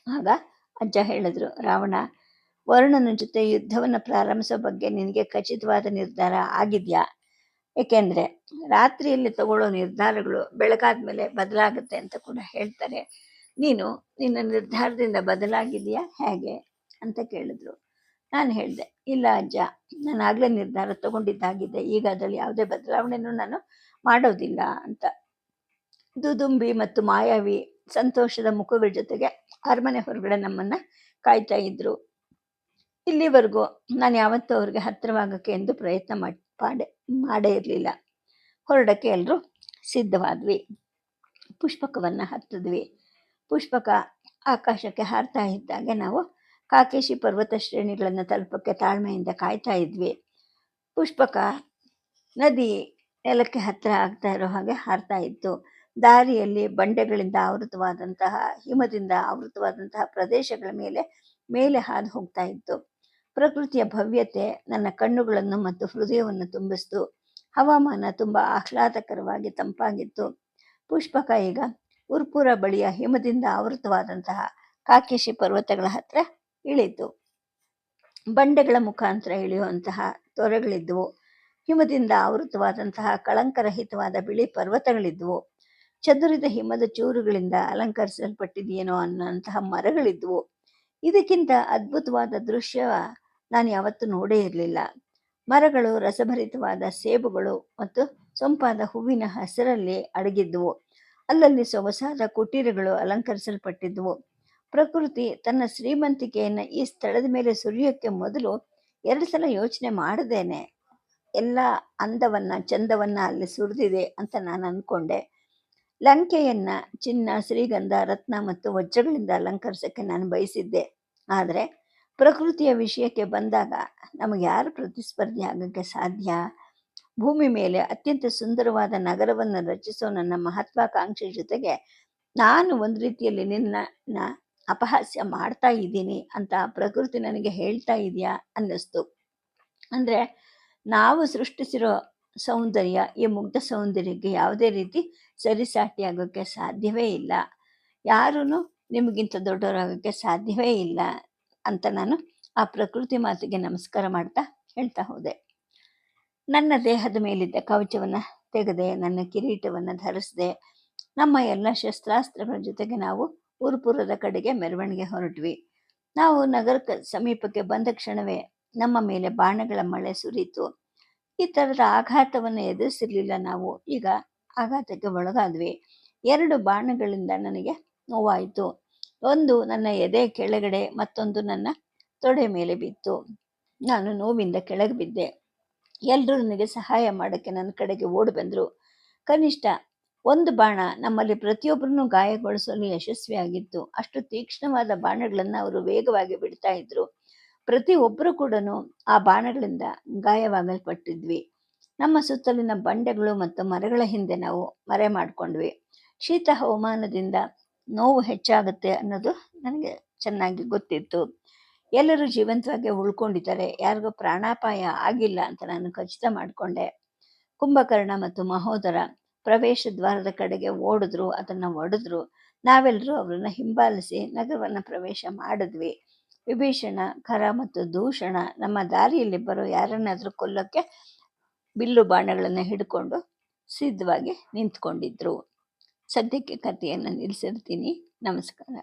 ಆಗ ಅಜ್ಜ ಹೇಳಿದ್ರು, ರಾವಣ, ವರುಣನ ಜೊತೆ ಯುದ್ಧವನ್ನು ಪ್ರಾರಂಭಿಸೋ ಬಗ್ಗೆ ನಿನಗೆ ಖಚಿತವಾದ ನಿರ್ಧಾರ ಆಗಿದೆಯಾ? ಏಕೆಂದರೆ ರಾತ್ರಿಯಲ್ಲಿ ತಗೊಳ್ಳೋ ನಿರ್ಧಾರಗಳು ಬೆಳಗಾದ ಮೇಲೆ ಬದಲಾಗುತ್ತೆ ಅಂತ ಕೂಡ ಹೇಳ್ತಾರೆ. ನೀನು ನಿನ್ನ ನಿರ್ಧಾರದಿಂದ ಬದಲಾಗಿದೆಯಾ ಹೇಗೆ ಅಂತ ಕೇಳಿದ್ರು. ನಾನು ಹೇಳಿದೆ, ಇಲ್ಲ ಅಜ್ಜ, ನಾನು ಆಗಲೇ ನಿರ್ಧಾರ ತಗೊಂಡಿದ್ದಾಗಿದೆ, ಈಗ ಅದರಲ್ಲಿ ಯಾವುದೇ ಬದಲಾವಣೆನೂ ನಾನು ಮಾಡೋದಿಲ್ಲ ಅಂತ. ದುದುಂಬಿ ಮತ್ತು ಮಾಯಾವಿ ಸಂತೋಷದ ಮುಖಗಳ ಜೊತೆಗೆ ಅರಮನೆ ಹೊರಗಡೆ ನಮ್ಮನ್ನು ಕಾಯ್ತಾ ಇದ್ರು. ಇಲ್ಲಿವರೆಗೂ ನಾನು ಯಾವತ್ತೂ ಅವ್ರಿಗೆ ಹತ್ತಿರವಾಗಕ್ಕೆ ಎಂದು ಪ್ರಯತ್ನ ಮಾಡೇ ಇರಲಿಲ್ಲ. ಹೊರಡಕ್ಕೆ ಎಲ್ಲರೂ ಸಿದ್ಧವಾದ್ವಿ. ಪುಷ್ಪಕವನ್ನು ಹತ್ತಿದ್ವಿ. ಪುಷ್ಪಕ ಆಕಾಶಕ್ಕೆ ಹಾರ್ತಾ ಇದ್ದಾಗೆ ನಾವು ಕಾಕೇಶಿ ಪರ್ವತ ಶ್ರೇಣಿಗಳನ್ನು ತಲುಪಕ್ಕೆ ತಾಳ್ಮೆಯಿಂದ ಕಾಯ್ತಾ ಇದ್ವಿ. ಪುಷ್ಪಕ ನದಿ ನೆಲಕ್ಕೆ ಹತ್ತಿರ ಆಗ್ತಾ ಇರೋ ಹಾಗೆ ಹಾರ್ತಾ ಇತ್ತು. ದಾರಿಯಲ್ಲಿ ಬಂಡೆಗಳಿಂದ ಆವೃತವಾದಂತಹ, ಹಿಮದಿಂದ ಆವೃತವಾದಂತಹ ಪ್ರದೇಶಗಳ ಮೇಲೆ ಹಾದು ಹೋಗ್ತಾ ಇತ್ತು. ಪ್ರಕೃತಿಯ ಭವ್ಯತೆ ನನ್ನ ಕಣ್ಣುಗಳನ್ನು ಮತ್ತು ಹೃದಯವನ್ನು ತುಂಬಿಸ್ತು. ಹವಾಮಾನ ತುಂಬ ಆಹ್ಲಾದಕರವಾಗಿ ತಂಪಾಗಿತ್ತು. ಪುಷ್ಪಕ ಈಗ ಉರ್ಪುರ ಬಳಿಯ ಹಿಮದಿಂದ ಆವೃತವಾದಂತಹ ಕಾಕೇಶಿ ಪರ್ವತಗಳ ಹತ್ರ ಇಳಿತು. ಬಂಡೆಗಳ ಮುಖಾಂತರ ಇಳಿಯುವಂತಹ ತೊರೆಗಳಿದ್ವು. ಹಿಮದಿಂದ ಆವೃತವಾದಂತಹ ಕಳಂಕರಹಿತವಾದ ಬಿಳಿ ಪರ್ವತಗಳಿದ್ವು. ಚದುರಿದ ಹಿಮದ ಚೂರುಗಳಿಂದ ಅಲಂಕರಿಸಲ್ಪಟ್ಟಿದೆಯೇನೋ ಅನ್ನೋಂತಹ ಮರಗಳಿದ್ವು. ಇದಕ್ಕಿಂತ ಅದ್ಭುತವಾದ ದೃಶ್ಯ ನಾನು ಯಾವತ್ತೂ ನೋಡೇ ಇರಲಿಲ್ಲ. ಮರಗಳು ರಸಭರಿತವಾದ ಸೇಬುಗಳು ಮತ್ತು ಸೊಂಪಾದ ಹೂವಿನ ಹಸಿರಲ್ಲಿ ಅಡಗಿದ್ವು. ಅಲ್ಲಲ್ಲಿ ಸೊಗಸಾದ ಕುಟೀರಗಳು ಅಲಂಕರಿಸಲ್ಪಟ್ಟಿದ್ವು. ಪ್ರಕೃತಿ ತನ್ನ ಶ್ರೀಮಂತಿಕೆಯನ್ನು ಈ ಸ್ಥಳದ ಮೇಲೆ ಸುರಿಯೋಕ್ಕೆ ಮೊದಲು 2 ಸಲ ಯೋಚನೆ ಮಾಡದೇನೆ ಎಲ್ಲ ಅಂದವನ್ನು ಚಂದವನ್ನು ಅಲ್ಲಿ ಸುರಿದಿದೆ ಅಂತ ನಾನು ಅಂದ್ಕೊಂಡೆ. ಲಂಕೆಯನ್ನು ಚಿನ್ನ, ಶ್ರೀಗಂಧ, ರತ್ನ ಮತ್ತು ವಜ್ರಗಳಿಂದ ಅಲಂಕರಿಸೋಕ್ಕೆ ನಾನು ಬಯಸಿದ್ದೆ. ಆದರೆ ಪ್ರಕೃತಿಯ ವಿಷಯಕ್ಕೆ ಬಂದಾಗ ನಮಗೆ ಯಾರು ಪ್ರತಿಸ್ಪರ್ಧಿ ಆಗೋಕ್ಕೆ ಸಾಧ್ಯ? ಭೂಮಿ ಮೇಲೆ ಅತ್ಯಂತ ಸುಂದರವಾದ ನಗರವನ್ನು ರಚಿಸೋ ನನ್ನ ಮಹತ್ವಾಕಾಂಕ್ಷೆ ಜೊತೆಗೆ ನಾನು ಒಂದು ರೀತಿಯಲ್ಲಿ ನಿನ್ನ ಅಪಹಾಸ್ಯ ಮಾಡ್ತಾ ಇದ್ದೀನಿ ಅಂತ ಪ್ರಕೃತಿ ನನಗೆ ಹೇಳ್ತಾ ಇದೆಯಾ ಅನ್ನಿಸ್ತು. ಅಂದರೆ ನಾವು ಸೃಷ್ಟಿಸಿರೋ ಸೌಂದರ್ಯ, ಈ ಮುಗ್ಧ ಸೌಂದರ್ಯಕ್ಕೆ ಯಾವುದೇ ರೀತಿ ಸರಿಸಾಟಿಯಾಗೋಕ್ಕೆ ಸಾಧ್ಯವೇ ಇಲ್ಲ. ಯಾರೂ ನಿಮಗಿಂತ ದೊಡ್ಡವರಾಗೋಕ್ಕೆ ಸಾಧ್ಯವೇ ಇಲ್ಲ ಅಂತ ನಾನು ಆ ಪ್ರಕೃತಿ ಮಾತಿಗೆ ನಮಸ್ಕಾರ ಮಾಡ್ತಾ ಹೇಳ್ತಾ ಹೋದೆ. ನನ್ನ ದೇಹದ ಮೇಲಿದ್ದ ಕವಚವನ್ನು ತೆಗೆದೆ, ನನ್ನ ಕಿರೀಟವನ್ನು ಧರಿಸಿದೆ. ನಮ್ಮ ಎಲ್ಲ ಶಸ್ತ್ರಾಸ್ತ್ರಗಳ ಜೊತೆಗೆ ನಾವು ಉರ್ಪುರದ ಕಡೆಗೆ ಮೆರವಣಿಗೆ ಹೊರಟ್ವಿ. ನಾವು ನಗರಕ್ಕೆ ಸಮೀಪಕ್ಕೆ ಬಂದ ಕ್ಷಣವೇ ನಮ್ಮ ಮೇಲೆ ಬಾಣಗಳ ಮಳೆ ಸುರಿಯಿತು. ಈ ಥರದ ಆಘಾತವನ್ನು ಎದುರಿಸಿರಲಿಲ್ಲ ನಾವು. ಈಗ ಆಘಾತಕ್ಕೆ ಒಳಗಾದ್ವಿ. 2 ಬಾಣಗಳಿಂದ ನನಗೆ ನೋವಾಯಿತು. ಒಂದು ನನ್ನ ಎದೆ ಕೆಳಗಡೆ, ಮತ್ತೊಂದು ನನ್ನ ತೊಡೆ ಮೇಲೆ ಬಿತ್ತು. ನಾನು ನೋವಿಂದ ಕೆಳಗೆ ಬಿದ್ದೆ. ಎಲ್ಲರೂ ನನಗೆ ಸಹಾಯ ಮಾಡೋಕ್ಕೆ ನನ್ನ ಕಡೆಗೆ ಓಡಿ ಬಂದರು. ಕನಿಷ್ಠ ಒಂದು ಬಾಣ ನಮ್ಮಲ್ಲಿ ಪ್ರತಿಯೊಬ್ಬರನ್ನು ಗಾಯಗೊಳಿಸಲು ಯಶಸ್ವಿಯಾಗಿತ್ತು. ಅಷ್ಟು ತೀಕ್ಷ್ಣವಾದ ಬಾಣಗಳನ್ನು ಅವರು ವೇಗವಾಗಿ ಬಿಡ್ತಾ ಇದ್ರು. ಪ್ರತಿಯೊಬ್ಬರೂ ಕೂಡ ಆ ಬಾಣಗಳಿಂದ ಗಾಯವಾಗಲ್ಪಟ್ಟಿದ್ವಿ. ನಮ್ಮ ಸುತ್ತಲಿನ ಬಂಡೆಗಳು ಮತ್ತು ಮರಗಳ ಹಿಂದೆ ನಾವು ಮರೆ ಮಾಡಿಕೊಂಡ್ವಿ. ಶೀತ ಹವಾಮಾನದಿಂದ ನೋವು ಹೆಚ್ಚಾಗುತ್ತೆ ಅನ್ನೋದು ನನಗೆ ಚೆನ್ನಾಗಿ ಗೊತ್ತಿತ್ತು. ಎಲ್ಲರೂ ಜೀವಂತವಾಗಿ ಉಳ್ಕೊಂಡಿದ್ದಾರೆ, ಯಾರಿಗೂ ಪ್ರಾಣಾಪಾಯ ಆಗಿಲ್ಲ ಅಂತ ನಾನು ಖಚಿತ ಮಾಡಿಕೊಂಡೆ. ಕುಂಭಕರ್ಣ ಮತ್ತು ಮಹೋದರ ಪ್ರವೇಶ ದ್ವಾರದ ಕಡೆಗೆ ಓಡಿದ್ರು, ಅದನ್ನು ಒಡೆದ್ರು. ನಾವೆಲ್ಲರೂ ಅವರನ್ನು ಹಿಂಬಾಲಿಸಿ ನಗರವನ್ನು ಪ್ರವೇಶ ಮಾಡಿದ್ವಿ. ವಿಭೀಷಣ, ಖರ ಮತ್ತು ದೂಷಣ ನಮ್ಮ ದಾರಿಯಲ್ಲಿ ಬರೋ ಯಾರನ್ನಾದರೂ ಕೊಲ್ಲೋಕ್ಕೆ ಬಿಲ್ಲು ಬಾಣಗಳನ್ನು ಹಿಡ್ಕೊಂಡು ಸಿದ್ಧವಾಗಿ ನಿಂತ್ಕೊಂಡಿದ್ರು. ಸದ್ಯಕ್ಕೆ ಕಥೆಯನ್ನು ನಿಲ್ಲಿಸಿರ್ತೀನಿ. ನಮಸ್ಕಾರ.